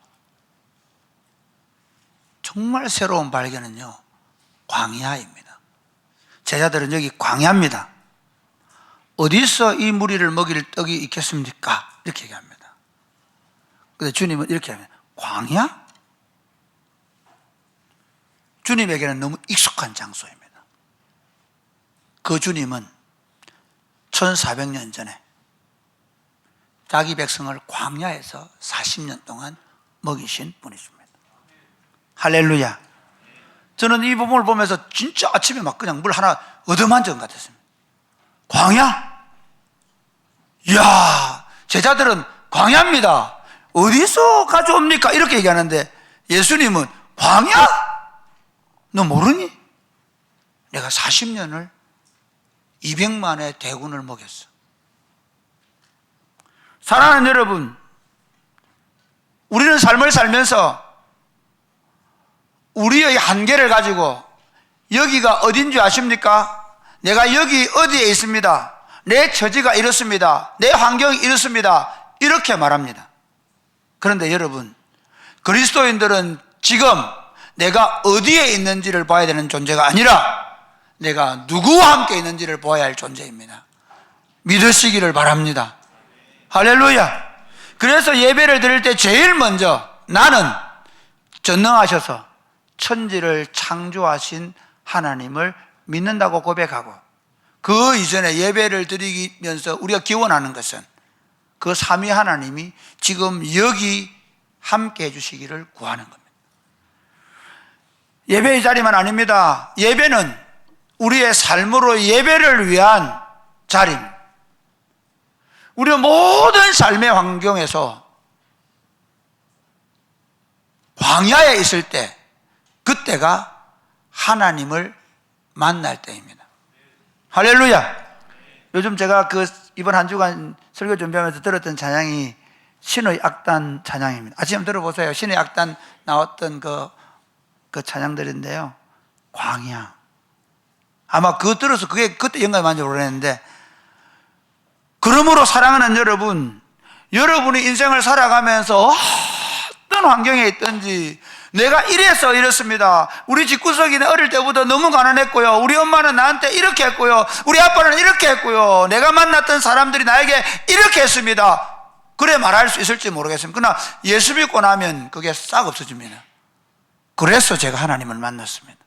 정말 새로운 발견은요, 광야입니다. 제자들은 여기 광야입니다. 어디서 이 무리를 먹일 떡이 있겠습니까? 이렇게 얘기합니다. 근데 주님은 이렇게 합니다. 광야? 주님에게는 너무 익숙한 장소입니다. 그 주님은 1400년 전에 자기 백성을 광야에서 40년 동안 먹이신 분이십니다. 할렐루야. 저는 이 부분을 보면서 진짜 아침에 막 그냥 물 하나 얻어만진 것 같았습니다. 광야? 이야, 제자들은 광야입니다. 어디서 가져옵니까? 이렇게 얘기하는데 예수님은 광야? 너 모르니? 내가 40년을 200만의 대군을 먹였어. 사랑하는 여러분, 우리는 삶을 살면서 우리의 한계를 가지고 여기가 어딘지 아십니까? 내가 여기 어디에 있습니다. 내 처지가 이렇습니다. 내 환경이 이렇습니다. 이렇게 말합니다. 그런데 여러분, 그리스도인들은 지금 내가 어디에 있는지를 봐야 되는 존재가 아니라 내가 누구와 함께 있는지를 보아야 할 존재입니다. 믿으시기를 바랍니다. 할렐루야. 그래서 예배를 드릴 때 제일 먼저 나는 전능하셔서 천지를 창조하신 하나님을 믿는다고 고백하고, 그 이전에 예배를 드리면서 우리가 기원하는 것은 그 삼위 하나님이 지금 여기 함께 해주시기를 구하는 겁니다. 예배의 자리만 아닙니다. 예배는 우리의 삶으로 예배를 위한 자리입니다. 우리의 모든 삶의 환경에서 광야에 있을 때, 그때가 하나님을 만날 때입니다. 할렐루야. 요즘 제가 이번 한 주간 설교 준비하면서 들었던 찬양이 신의 악단 찬양입니다. 아침 한번 들어보세요. 신의 악단 나왔던 그 찬양들인데요. 광야. 아마 그거 들어서 그게 그때 영감이 많은지 모르겠는데, 그러므로 사랑하는 여러분, 여러분이 인생을 살아가면서 어떤 환경에 있든지, 내가 이래서 이렇습니다. 우리 집구석이는 어릴 때부터 너무 가난했고요. 우리 엄마는 나한테 이렇게 했고요. 우리 아빠는 이렇게 했고요. 내가 만났던 사람들이 나에게 이렇게 했습니다. 그래 말할 수 있을지 모르겠습니다. 그러나 예수 믿고 나면 그게 싹 없어집니다. 그래서 제가 하나님을 만났습니다.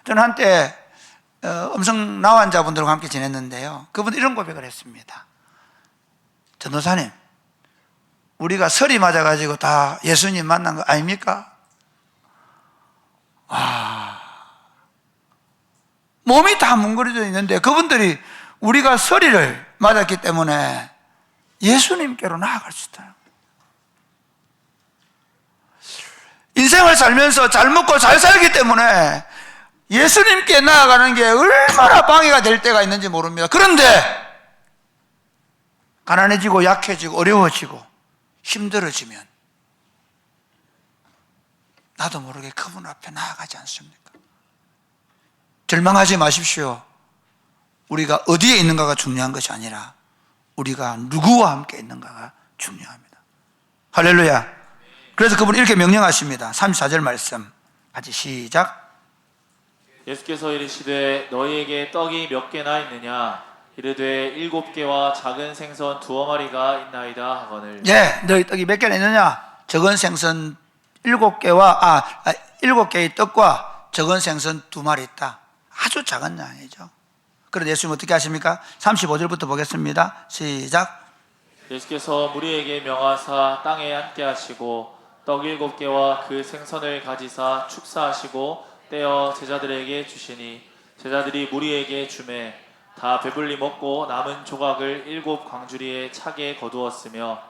저는 한때 음성 나환자분들과 함께 지냈는데요. 그분 이런 고백을 했습니다. 전도사님, 우리가 설이 맞아가지고 다 예수님 만난 거 아닙니까? 몸이 다 뭉그러져 있는데 그분들이 우리가 설이를 맞았기 때문에 예수님께로 나아갈 수 있다는 거예요. 인생을 살면서 잘 먹고 잘 살기 때문에 예수님께 나아가는 게 얼마나 방해가 될 때가 있는지 모릅니다. 그런데 가난해지고 약해지고 어려워지고 힘들어지면 나도 모르게 그분 앞에 나아가지 않습니까? 절망하지 마십시오. 우리가 어디에 있는가가 중요한 것이 아니라 우리가 누구와 함께 있는가가 중요합니다. 할렐루야. 그래서 그분이 이렇게 명령하십니다. 34절 말씀 같이 시작. 예수께서 이르시되 너희에게 떡이 몇 개나 있느냐? 이르되 7개와 작은 생선 2 마리가 있나이다 하거늘. 예, 너희 떡이 몇 개나 있느냐? 적은 생선 일곱 개의 떡과 적은 생선 2마리 있다. 아주 작은 양이죠. 그런데 예수님 어떻게 하십니까? 35절부터 보겠습니다. 시작. 예수께서 무리에게 명하사 땅에 앉게 하시고 떡 7개와 그 생선을 가지사 축사하시고 떼어 제자들에게 주시니 제자들이 무리에게 주매 다 배불리 먹고 남은 조각을 7 광주리에 차게 거두었으며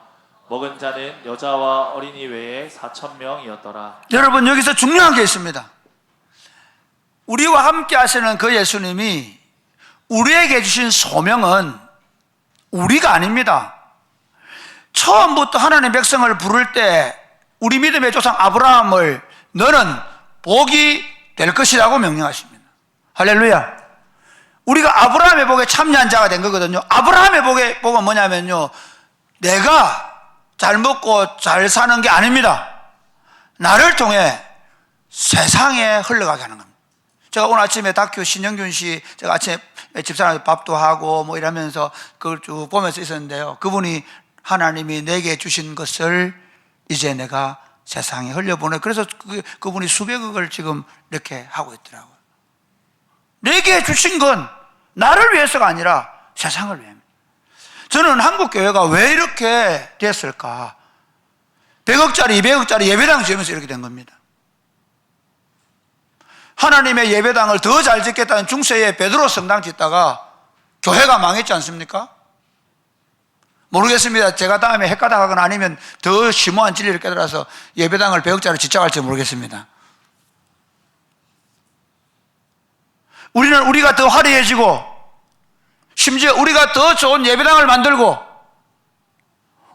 먹은 자는 여자와 어린이 외에 4,000명이었더라. 여러분, 여기서 중요한 게 있습니다. 우리와 함께 하시는 그 예수님이 우리에게 주신 소명은 우리가 아닙니다. 처음부터 하나님의 백성을 부를 때 우리 믿음의 조상 아브라함을 너는 복이 될 것이라고 명령하십니다. 할렐루야. 우리가 아브라함의 복에 참여한 자가 된 거거든요. 아브라함의 복은 뭐냐면요, 내가 잘 먹고 잘 사는 게 아닙니다. 나를 통해 세상에 흘러가게 하는 겁니다. 제가 오늘 아침에 다큐 신영균 씨, 제가 아침에 집사람한테 밥도 하고 뭐 이러면서 그걸 쭉 보면서 있었는데요. 그분이 하나님이 내게 주신 것을 이제 내가 세상에 흘려보내. 그래서 그분이 수백억을 지금 이렇게 하고 있더라고요. 내게 주신 건 나를 위해서가 아니라 세상을 위해입니다. 저는 한국 교회가 왜 이렇게 됐을까? 100억짜리, 200억짜리 예배당 지으면서 이렇게 된 겁니다. 하나님의 예배당을 더 잘 짓겠다는 중세에 베드로 성당 짓다가 교회가 망했지 않습니까? 모르겠습니다. 제가 다음에 헷가닥하거나 아니면 더 심오한 진리를 깨달아서 예배당을 100억짜리 짓자고 할지 모르겠습니다. 우리가 더 화려해지고 심지어 우리가 더 좋은 예배당을 만들고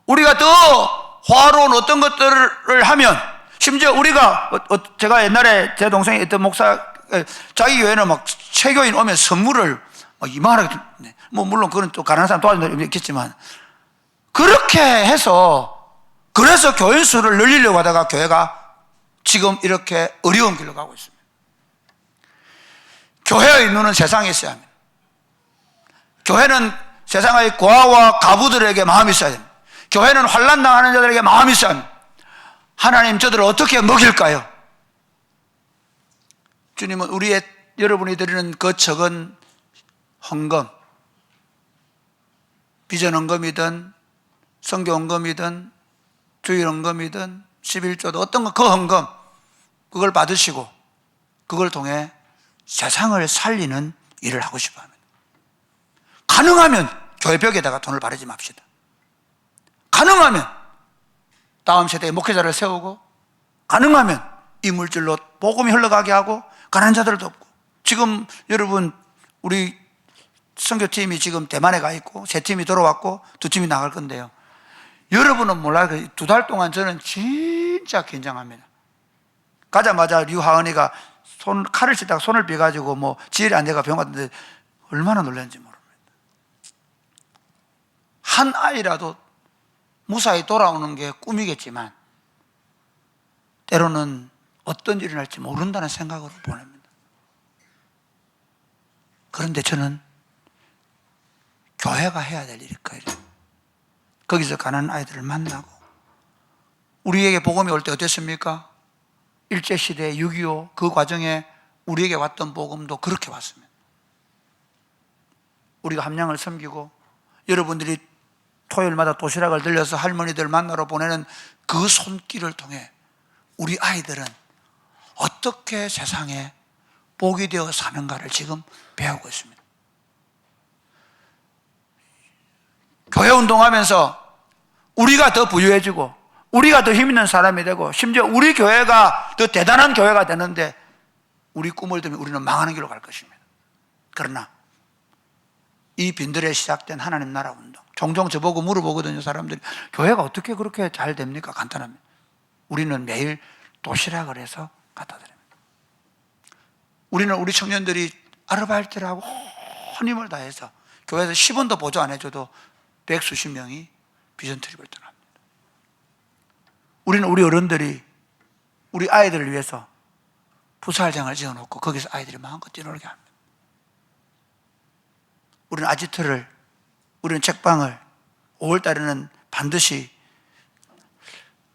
우리가 더 화로운 어떤 것들을 하면 심지어 우리가 제가 옛날에 제 동생이 있던 목사 자기 교회는 막 체교인 오면 선물을 막 이만하게 뭐 물론 그건 또 가난한 사람 도와준 사람이 있겠지만 그렇게 해서 그래서 교인 수를 늘리려고 하다가 교회가 지금 이렇게 어려운 길로 가고 있습니다. 교회의 눈은 세상에 있어야 합니다. 교회는 세상의 고아와 가부들에게 마음이 있어야 됩니다. 교회는 환난 당하는 자들에게 마음이 있어야 합니다. 하나님 저들을 어떻게 먹일까요? 주님은 여러분이 드리는 그 적은 헌금, 비전 헌금이든 성교 헌금이든 주일 헌금이든 11조도 어떤 거 그 헌금 그걸 받으시고 그걸 통해 세상을 살리는 일을 하고 싶어 합니다. 가능하면 교회 벽에다가 돈을 바르지 맙시다. 가능하면 다음 세대의 목회자를 세우고 가능하면 이 물질로 복음이 흘러가게 하고 가난한 자들을 돕고 지금 여러분 우리 선교팀이 지금 대만에 가 있고 세 팀이 돌아왔고 2팀이 나갈 건데요. 여러분은 몰라요. 2달 동안 저는 진짜 긴장합니다. 가자마자 류하은이가 칼을 치다가 손을 삐가지고 뭐 지혈이 안 돼가 병원 갔는데 얼마나 놀랐는지 모릅니다. 한 아이라도 무사히 돌아오는 게 꿈이겠지만 때로는 어떤 일이 날지 모른다는 생각으로 보냅니다. 그런데 저는 교회가 해야 될 일일 거예요. 거기서 가난한 아이들을 만나고 우리에게 복음이 올 때 어땠습니까? 일제시대 6.25 그 과정에 우리에게 왔던 복음도 그렇게 왔습니다. 우리가 함량을 섬기고 여러분들이 토요일마다 도시락을 들려서 할머니들 만나러 보내는 그 손길을 통해 우리 아이들은 어떻게 세상에 복이 되어 사는가를 지금 배우고 있습니다. 교회 운동하면서 우리가 더 부유해지고 우리가 더 힘있는 사람이 되고 심지어 우리 교회가 더 대단한 교회가 되는데 우리 꿈을 들면 우리는 망하는 길로 갈 것입니다. 그러나 이 빈들에 시작된 하나님 나라 운동 종종 저보고 물어보거든요. 사람들이 교회가 어떻게 그렇게 잘 됩니까? 간단합니다. 우리는 매일 도시락을 해서 갖다 드립니다. 우리는 우리 청년들이 아르바이트를 하고 온 힘을 다해서 교회에서 10원도 보조 안 해줘도 100수십 명이 비전 트립을 떠납니다. 우리는 우리 어른들이 우리 아이들을 위해서 부살장을 지어놓고 거기서 아이들이 마음껏 뛰놀게 합니다. 우리는 아지트를, 우리는 책방을 5월 달에는 반드시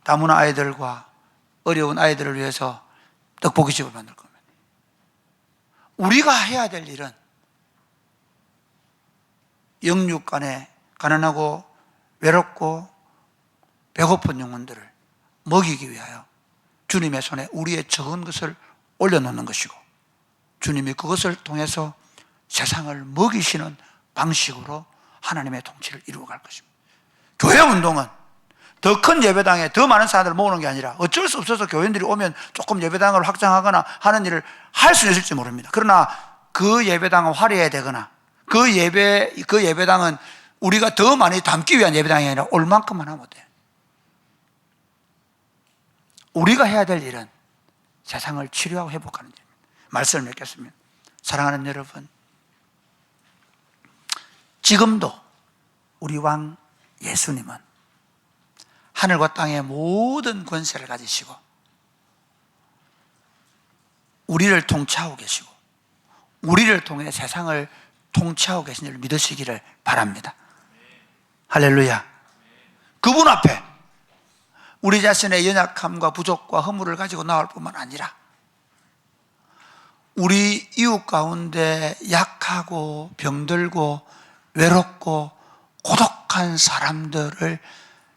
다문화 아이들과 어려운 아이들을 위해서 떡볶이집을 만들 겁니다. 우리가 해야 될 일은 영육 간에 가난하고 외롭고 배고픈 영혼들을 먹이기 위하여 주님의 손에 우리의 적은 것을 올려놓는 것이고, 주님이 그것을 통해서 세상을 먹이시는 방식으로 하나님의 통치를 이루어갈 것입니다. 교회 운동은 더 큰 예배당에 더 많은 사람들을 모으는 게 아니라 어쩔 수 없어서 교인들이 오면 조금 예배당을 확장하거나 하는 일을 할 수 있을지 모릅니다. 그러나 그 예배당은 화려해야 되거나 그 예배당은 우리가 더 많이 담기 위한 예배당이 아니라 올 만큼만 하면 돼요. 우리가 해야 될 일은 세상을 치료하고 회복하는 일입니다. 말씀을 맺겠습니다. 사랑하는 여러분, 지금도 우리 왕 예수님은 하늘과 땅의 모든 권세를 가지시고 우리를 통치하고 계시고 우리를 통해 세상을 통치하고 계신 줄 믿으시기를 바랍니다. 할렐루야. 그분 앞에 우리 자신의 연약함과 부족과 허물을 가지고 나올 뿐만 아니라 우리 이웃 가운데 약하고 병들고 외롭고 고독한 사람들을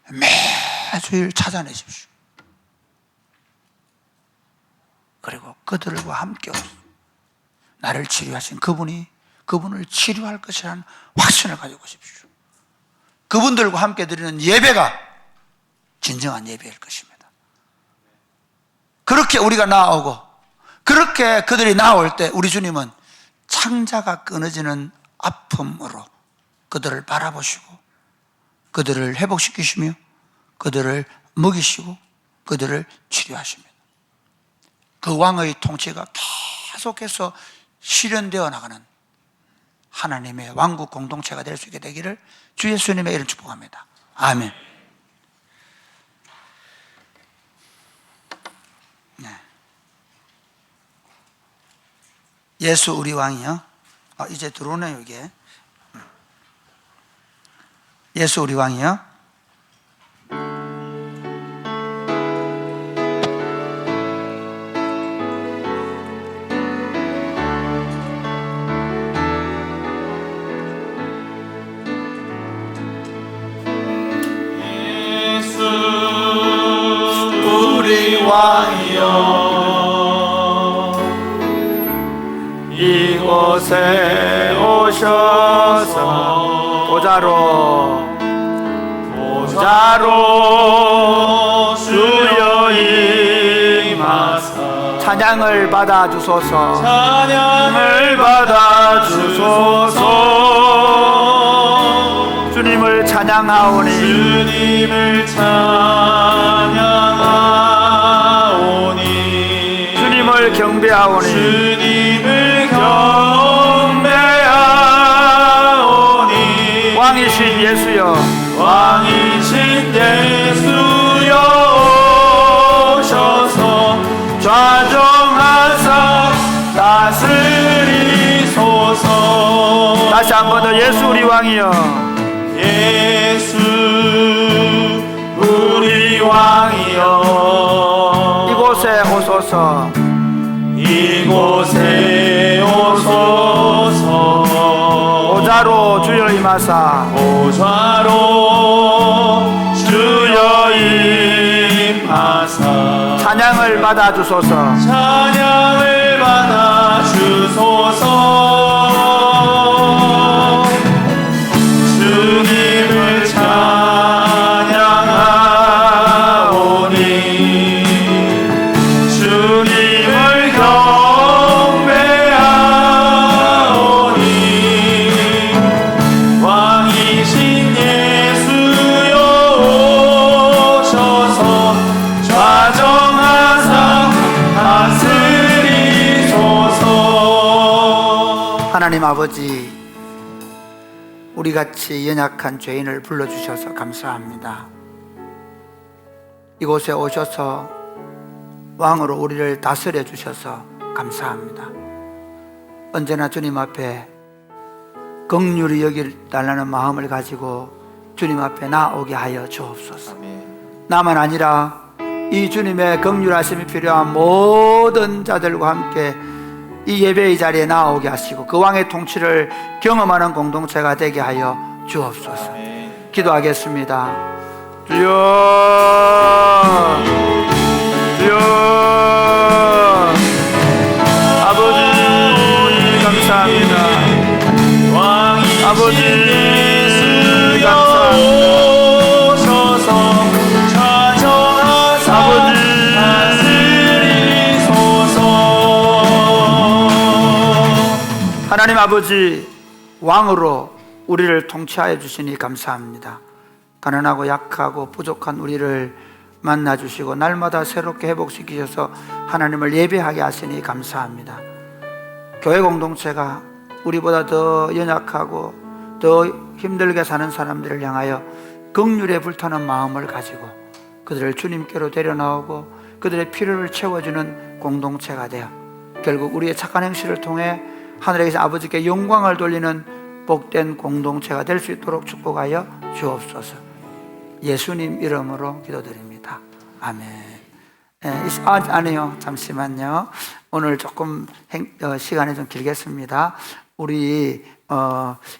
매주일 찾아내십시오. 그리고 그들과 함께 나를 치료하신 그분을 치료할 것이라는 확신을 가지고 오십시오. 그분들과 함께 드리는 예배가 진정한 예배일 것입니다. 그렇게 우리가 나아오고 그렇게 그들이 나올 때 우리 주님은 창자가 끊어지는 아픔으로 그들을 바라보시고 그들을 회복시키시며 그들을 먹이시고 그들을 치료하십니다. 그 왕의 통치가 계속해서 실현되어 나가는 하나님의 왕국 공동체가 될 수 있게 되기를 주 예수님의 이름 축복합니다. 아멘. 네. 예수 우리 왕이요. 이제 들어오네요 이게. 예수 우리 왕이요. 우리 왕이여, 이곳에 오셔서 보좌로 주여 임하사 찬양을 받아 주소서. 찬양을 받아 주소서. 주님을 찬양하오니 주님을 찬양하오니 주님을 경배하오니 주님을 경배하오니 왕이신 예수여, 왕이신 예수여 오셔서 좌정하사 다스리소서. 다시 한 번 더 예수 우리 왕이여. 예수 우리 왕이여, 이곳에 오소서. 이곳에 오소서. 보좌로 주여 임하사 보좌로 주여 임하사 찬양을 받아 주소서. 찬양을 받아 주소서. 주님을 찬양하오니 주님을 경배하오니 왕이신 예수여 오셔서 좌정하사 다스리소서. 하나님 아버지, 우리같이 연약한 죄인을 불러주셔서 감사합니다. 이곳에 오셔서 왕으로 우리를 다스려 주셔서 감사합니다. 언제나 주님 앞에 긍휼히 여겨달라는 마음을 가지고 주님 앞에 나오게 하여 주옵소서. 나만 아니라 이 주님의 긍휼하심이 필요한 모든 자들과 함께 이 예배의 자리에 나오게 하시고 그 왕의 통치를 경험하는 공동체가 되게 하여 주옵소서. 아멘. 기도하겠습니다. 주여, 주여, 아버지 감사합니다. 아버지 감사합니다. 오셔서 찾아와서 아버지 다스리소서. 하나님 아버지, 왕으로 우리를 통치하여 주시니 감사합니다. 가난하고 약하고 부족한 우리를 만나주시고 날마다 새롭게 회복시키셔서 하나님을 예배하게 하시니 감사합니다. 교회 공동체가 우리보다 더 연약하고 더 힘들게 사는 사람들을 향하여 긍휼에 불타는 마음을 가지고 그들을 주님께로 데려나오고 그들의 필요를 채워주는 공동체가 되어 결국 우리의 착한 행실을 통해 하늘에 계신 아버지께 영광을 돌리는 복된 공동체가 될 수 있도록 축복하여 주옵소서. 예수님 이름으로 기도드립니다. 아멘. 아니요, 잠시만요. 오늘 조금 시간이 좀 길겠습니다. 우리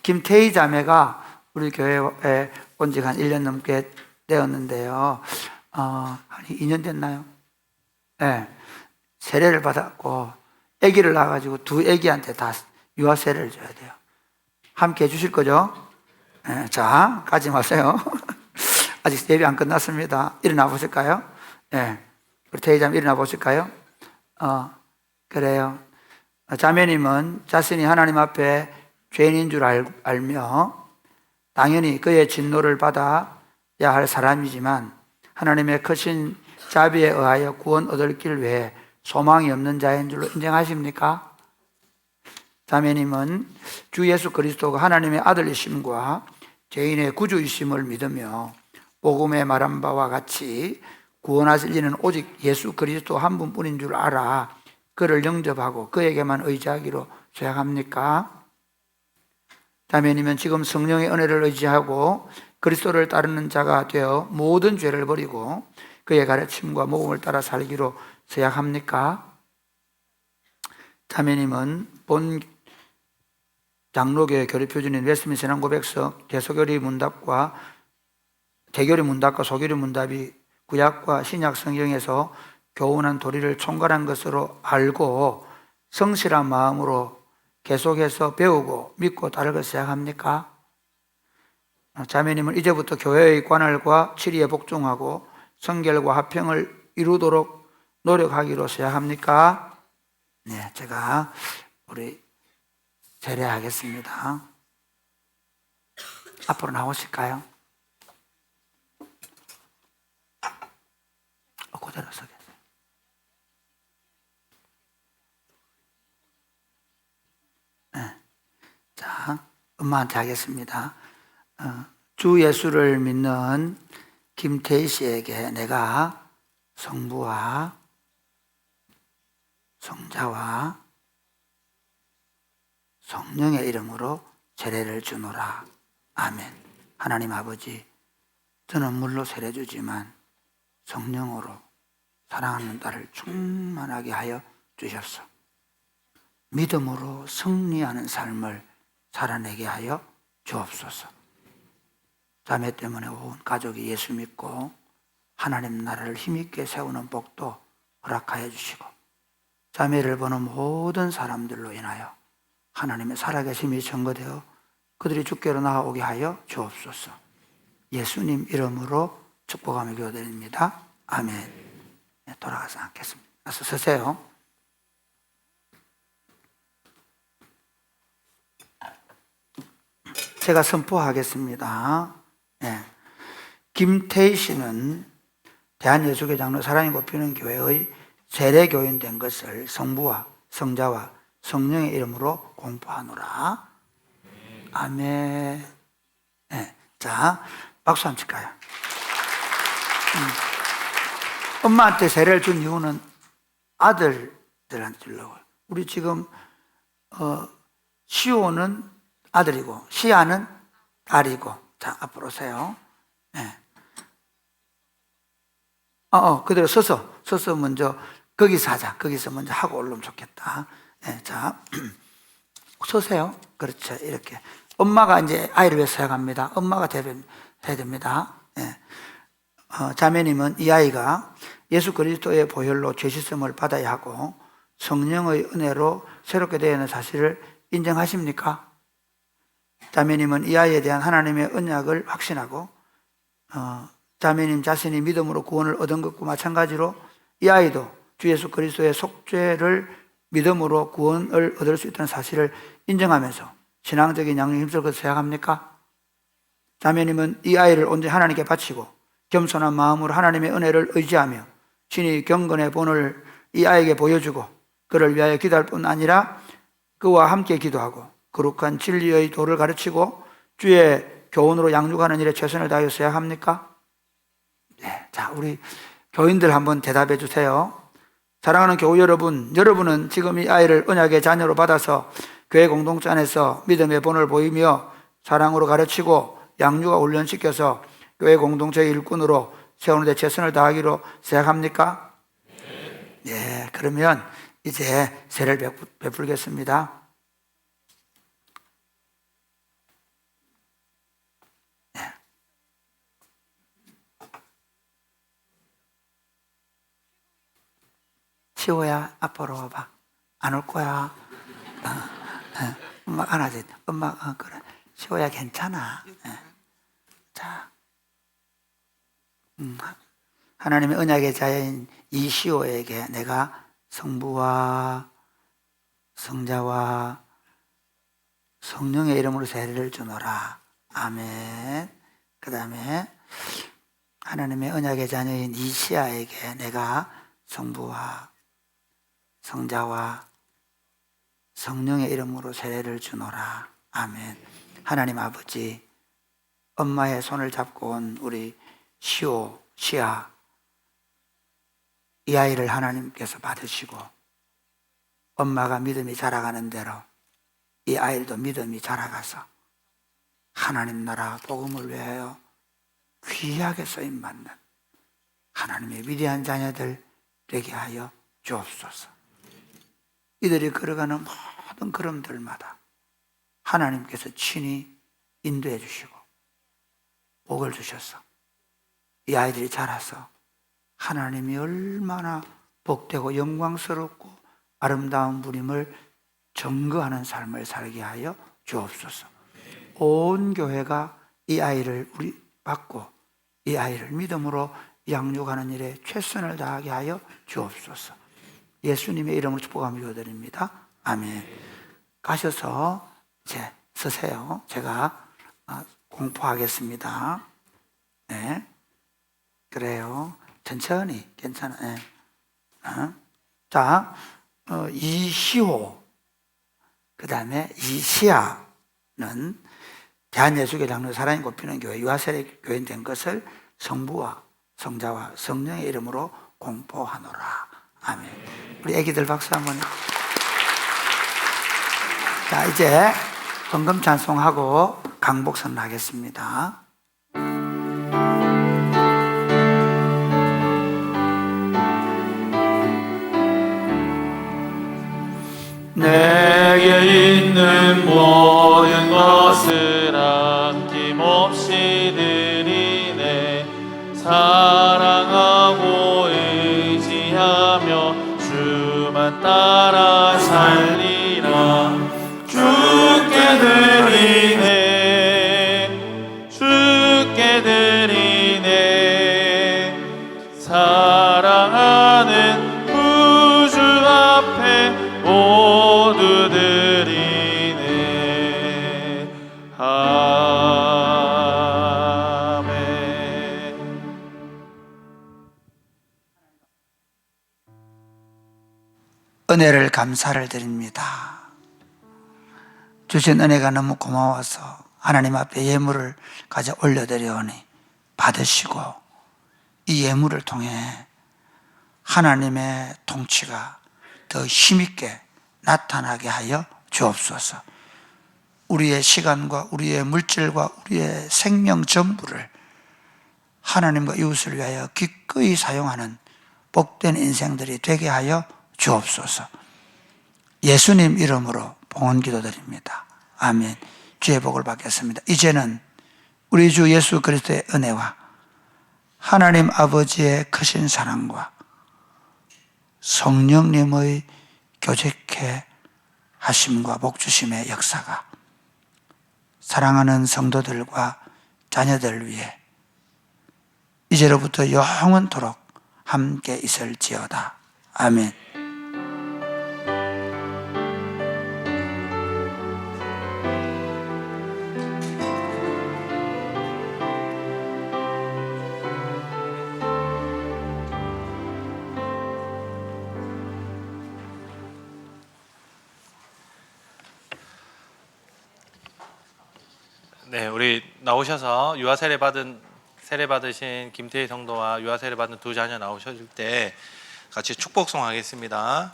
김태희 자매가 우리 교회에 온 지가 한 1년 넘게 되었는데요. 한 2년 됐나요? 네. 세례를 받았고 아기를 낳아가지고 두 아기한테 다 유아 세례를 줘야 돼요. 함께 해주실 거죠? 네. 자, 가지 마세요. 아직 예배 안 끝났습니다. 일어나 보실까요? 네. 우리 태희 자매 일어나 보실까요? 그래요. 자매님은 자신이 하나님 앞에 죄인인 줄 알며 당연히 그의 진노를 받아야 할 사람이지만 하나님의 크신 자비에 의하여 구원 얻을 길 외에 소망이 없는 자인 줄로 인정하십니까? 자매님은 주 예수 그리스도가 하나님의 아들이심과 죄인의 구주이심을 믿으며 복음에 말한 바와 같이 구원하실 이는 오직 예수 그리스도 한 분뿐인 줄 알아 그를 영접하고 그에게만 의지하기로 죄악합니까? 자매님은 지금 성령의 은혜를 의지하고 그리스도를 따르는 자가 되어 모든 죄를 버리고 그의 가르침과 모범을 따라 살기로 서약합니까? 자매님은 본 장로교회 교리 표준인 웨스트민스터 신앙고백서 대교리 문답과 소교리 문답이 구약과 신약 성경에서 교훈한 도리를 총괄한 것으로 알고 성실한 마음으로 계속해서 배우고 믿고 따를 것을 생각합니까? 자매님은 이제부터 교회의 관할과 치리에 복종하고 성결과 화평을 이루도록 노력하기로 생각합니까? 네, 제가 우리 세례하겠습니다. 앞으로 나오실까요? 그대로 서겠어요. 네. 자, 엄마한테 하겠습니다. 주 예수를 믿는 김태희 씨에게 내가 성부와 성자와 성령의 이름으로 세례를 주노라. 아멘. 하나님 아버지, 저는 물로 세례 주지만 성령으로 사랑하는 딸을 충만하게 하여 주셨소. 믿음으로 승리하는 삶을 살아내게 하여 주옵소서. 자매 때문에 온 가족이 예수 믿고 하나님 나라를 힘있게 세우는 복도 허락하여 주시고 자매를 보는 모든 사람들로 인하여 하나님의 살아계심이 증거되어 그들이 주께로 나아오게 하여 주옵소서. 예수님 이름으로 축복하며 기도드립니다. 아멘. 네, 돌아가서 앉겠습니다. 가서 서세요. 제가 선포하겠습니다. 네. 김태희 씨는 대한예수교 장로 사랑이 꼽히는 교회의 세례교인 된 것을 성부와 성자와 성령의 이름으로 공포하노라. 아멘. 네. 자, 박수 한번 칠까요? 엄마한테 세례를 준 이유는 아들들한테 주려고요. 우리 지금 시오는 아들이고 시아는 딸이고. 자, 앞으로 오세요. 네. 그대로 서서 먼저 거기서 하자. 거기서 먼저 하고 올라오면 좋겠다. 네, 자, 서세요. 그렇죠. 이렇게. 엄마가 이제 아이를 위해서 사용합니다. 엄마가 해야 됩니다. 네. 자매님은 이 아이가 예수 그리스도의 보혈로 죄 씻음을 받아야 하고 성령의 은혜로 새롭게 되는 사실을 인정하십니까? 자매님은 이 아이에 대한 하나님의 언약을 확신하고 자매님 자신이 믿음으로 구원을 얻은 것과 마찬가지로 이 아이도 주 예수 그리스도의 속죄를 믿음으로 구원을 얻을 수 있다는 사실을 인정하면서 신앙적인 양육에 힘쓸 것을 생각합니까? 자매님은 이 아이를 온전히 하나님께 바치고 겸손한 마음으로 하나님의 은혜를 의지하며 신이 경건의 본을 이 아이에게 보여주고 그를 위하여 기도할 뿐 아니라 그와 함께 기도하고 거룩한 진리의 도를 가르치고 주의 교훈으로 양육하는 일에 최선을 다하여 생각합니까? 네, 자, 우리 교인들 한번 대답해 주세요. 사랑하는 교우 여러분, 여러분은 지금 이 아이를 언약의 자녀로 받아서 교회 공동체 안에서 믿음의 본을 보이며 사랑으로 가르치고 양육과 훈련시켜서 교회 공동체의 일꾼으로 세우는 데 최선을 다하기로 생각합니까? 네, 그러면 이제 세를 베풀겠습니다. 네. 시호야, 앞으로 와봐. 안 올 거야. 엄마 안아줘. 엄마, 그래. 시호야, 괜찮아. 자, 하나님의 언약의 자인 이 시호에게 내가 성부와 성자와 성령의 이름으로 세례를 주노라. 아멘. 그 다음에 하나님의 언약의 자녀인 이시아에게 내가 성부와 성자와 성령의 이름으로 세례를 주노라. 아멘. 하나님 아버지, 엄마의 손을 잡고 온 우리 시아, 이 아이를 하나님께서 받으시고 엄마가 믿음이 자라가는 대로 이 아이도 믿음이 자라가서 하나님 나라 복음을 위하여 귀하게 쓰임받는 하나님의 위대한 자녀들 되게 하여 주옵소서. 이들이 걸어가는 모든 걸음들마다 하나님께서 친히 인도해 주시고 복을 주셔서 이 아이들이 자라서 하나님이 얼마나 복되고 영광스럽고 아름다운 분임을 증거하는 삶을 살게 하여 주옵소서. 온 교회가 이 아이를 받고 이 아이를 믿음으로 양육하는 일에 최선을 다하게 하여 주옵소서. 예수님의 이름으로 축복하며 기도드립니다. 아멘. 가셔서 이제 서세요. 제가 공포하겠습니다. 네, 그래요. 천천히 괜찮아. 네. 자, 이시호, 그 다음에 이시아는 대한예수교회 장로 사랑이 꼽히는 교회 유아세례 교인 된 것을 성부와 성자와 성령의 이름으로 공포하노라. 아멘. 우리 애기들 박수 한번. 자, 이제 헌금 찬송하고 강복선 하겠습니다. 내게 있는 모든 것을 아낌없이 드리네. 사랑하고 의지하며 주만 따라 살리라. 주께 드리네, 주께 드리네. 사랑하는 구주 앞에 모두 드리네. 아멘. 은혜를 감사를 드립니다. 주신 은혜가 너무 고마워서 하나님 앞에 예물을 가져 올려드려오니 받으시고 이 예물을 통해 하나님의 통치가 더 힘있게 나타나게 하여 주옵소서. 우리의 시간과 우리의 물질과 우리의 생명 전부를 하나님과 이웃을 위하여 기꺼이 사용하는 복된 인생들이 되게 하여 주옵소서. 예수님 이름으로 봉헌 기도드립니다. 아멘. 주의 복을 받겠습니다. 이제는 우리 주 예수 그리스도의 은혜와 하나님 아버지의 크신 사랑과 성령님의 교제케 하심과 복주심의 역사가 사랑하는 성도들과 자녀들 위해 이제로부터 영원토록 함께 있을지어다. 아멘. 네, 우리 나오셔서 유아 세례 받으신 김태희 성도와 유아 세례 받은 두 자녀 나오실 때 같이 축복송 하겠습니다.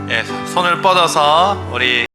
예, 손을 뻗어서 우리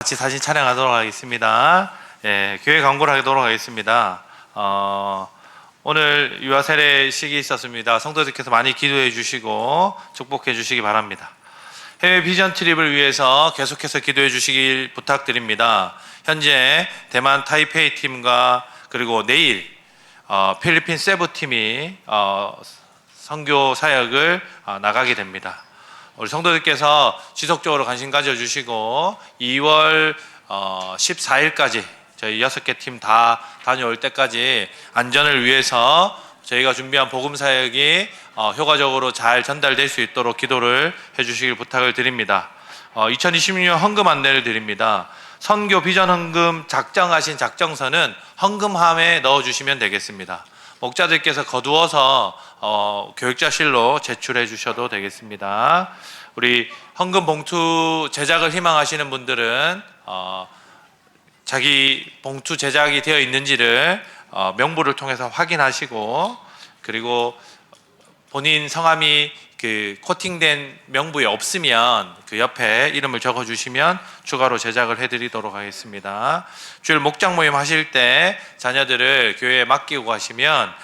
같이 사진 촬영하도록 하겠습니다. 예, 교회 광고를 하도록 하겠습니다. 오늘 유아 세례식이 있었습니다. 성도들께서 많이 기도해 주시고 축복해 주시기 바랍니다. 해외 비전 트립을 위해서 계속해서 기도해 주시길 부탁드립니다. 현재 대만 타이페이 팀과 그리고 내일 필리핀 세부 팀이 선교 사역을 나가게 됩니다. 우리 성도들께서 지속적으로 관심 가져주시고 2월 14일까지 저희 6개 팀 다 다녀올 때까지 안전을 위해서 저희가 준비한 복음 사역이 효과적으로 잘 전달될 수 있도록 기도를 해주시길 부탁을 드립니다. 2026년 헌금 안내를 드립니다. 선교 비전 헌금 작정하신 작정서는 헌금함에 넣어주시면 되겠습니다. 목자들께서 거두어서 교육자실로 제출해 주셔도 되겠습니다. 우리 헌금 봉투 제작을 희망하시는 분들은 자기 봉투 제작이 되어 있는지를 명부를 통해서 확인하시고, 그리고 본인 성함이 그 코팅된 명부에 없으면 그 옆에 이름을 적어 주시면 추가로 제작을 해드리도록 하겠습니다. 주일 목장 모임 하실 때 자녀들을 교회에 맡기고 가시면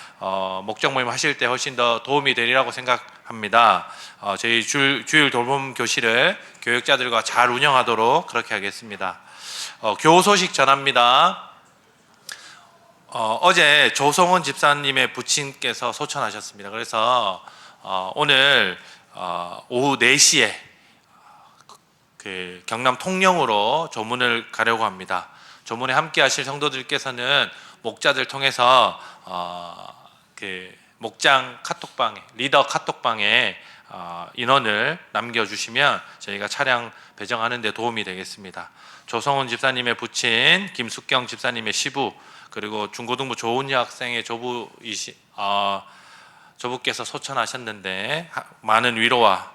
목장 모임 하실 때 훨씬 더 도움이 되리라고 생각합니다. 저희 주일 돌봄 교실을 교육자들과 잘 운영하도록 그렇게 하겠습니다. 교우 소식 전합니다. 어제 조성원 집사님의 부친께서 소천하셨습니다. 그래서 오늘 오후 4시에 그 경남 통영으로 조문을 가려고 합니다. 조문에 함께 하실 성도들께서는 목자들 통해서 그 목장 카톡방에, 리더 카톡방에 인원을 남겨주시면 저희가 차량 배정하는 데 도움이 되겠습니다. 조성훈 집사님의 부친, 김숙경 집사님의 시부, 그리고 중고등부 조은희 학생의 조부께서 소천하셨는데 많은 위로와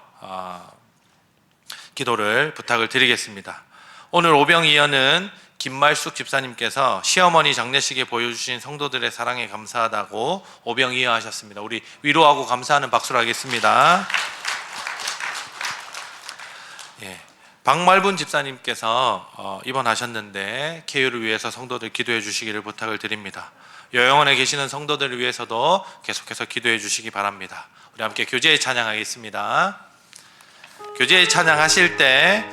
기도를 부탁을 드리겠습니다. 오늘 오병이어는 김말숙 집사님께서 시어머니 장례식에 보여주신 성도들의 사랑에 감사하다고 오병이어 하셨습니다. 우리 위로하고 감사하는 박수로 하겠습니다. 예, 박말분 집사님께서 입원하셨는데 쾌유를 위해서 성도들 기도해 주시기를 부탁을 드립니다. 요양원에 계시는 성도들을 위해서도 계속해서 기도해 주시기 바랍니다. 우리 함께 교제의 찬양하겠습니다. 교제의 찬양하실 때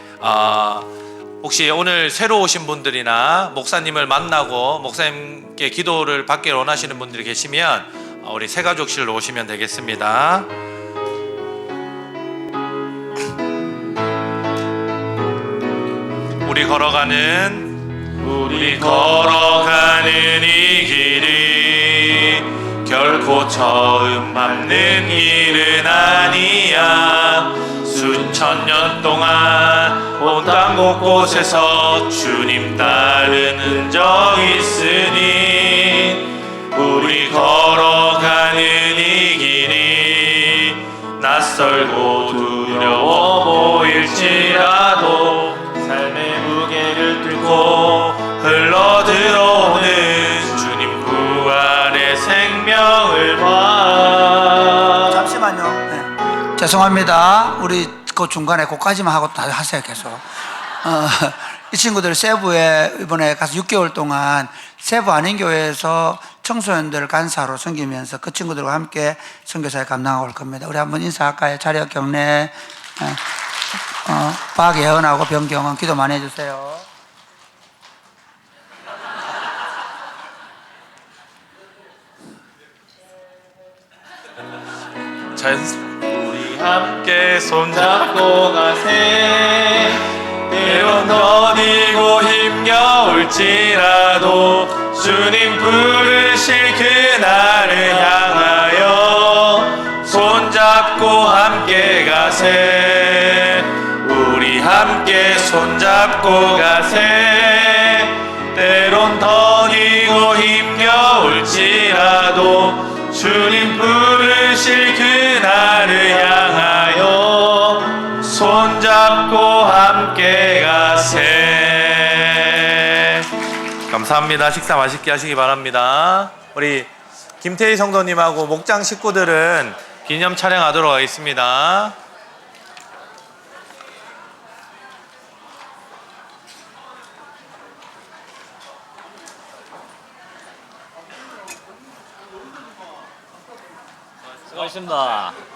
혹시 오늘 새로 오신 분들이나 목사님을 만나고 목사님께 기도를 받기를 원하시는 분들이 계시면 우리 새가족실로 오시면 되겠습니다. 우리 걸어가는 이 길이 결코 처음 밟는 길은 아니야. 수천 년 동안 온 땅 곳곳에서 주님 따른 흔적 있으니 우리 걸어가는 이 길이 낯설고 두려워 보일지라도 삶의 무게를 뚫고 흘러들어오는 주님 부활의 생명을 봐. 잠시만요. 네. 죄송합니다. 우리 그 중간에 그까지만 하고 다 하세요. 계속. 이 친구들 세부에 이번에 가서 6개월 동안 세부 안인교회에서 청소년들 간사로 섬기면서 그 친구들과 함께 선교사에 감당하고 올 겁니다. 우리 한번 인사할까요? 자력 경례. 박예언하고 변경은 기도 많이 해주세요. 우리 함께 손잡고 가세. 때론 더디고 힘겨울지라도 주님 부르실 그날을 향하여 손잡고 함께 가세. 우리 함께 손잡고 가세. 때론 더디고 힘겨울지라도 주님 부르실 그날을 향하여 손잡고 함께 가세. 감사합니다. 식사 맛있게 하시기 바랍니다. 우리 김태희 성도님하고 목장 식구들은 기념 촬영하도록 하겠습니다. 수고하셨습니다.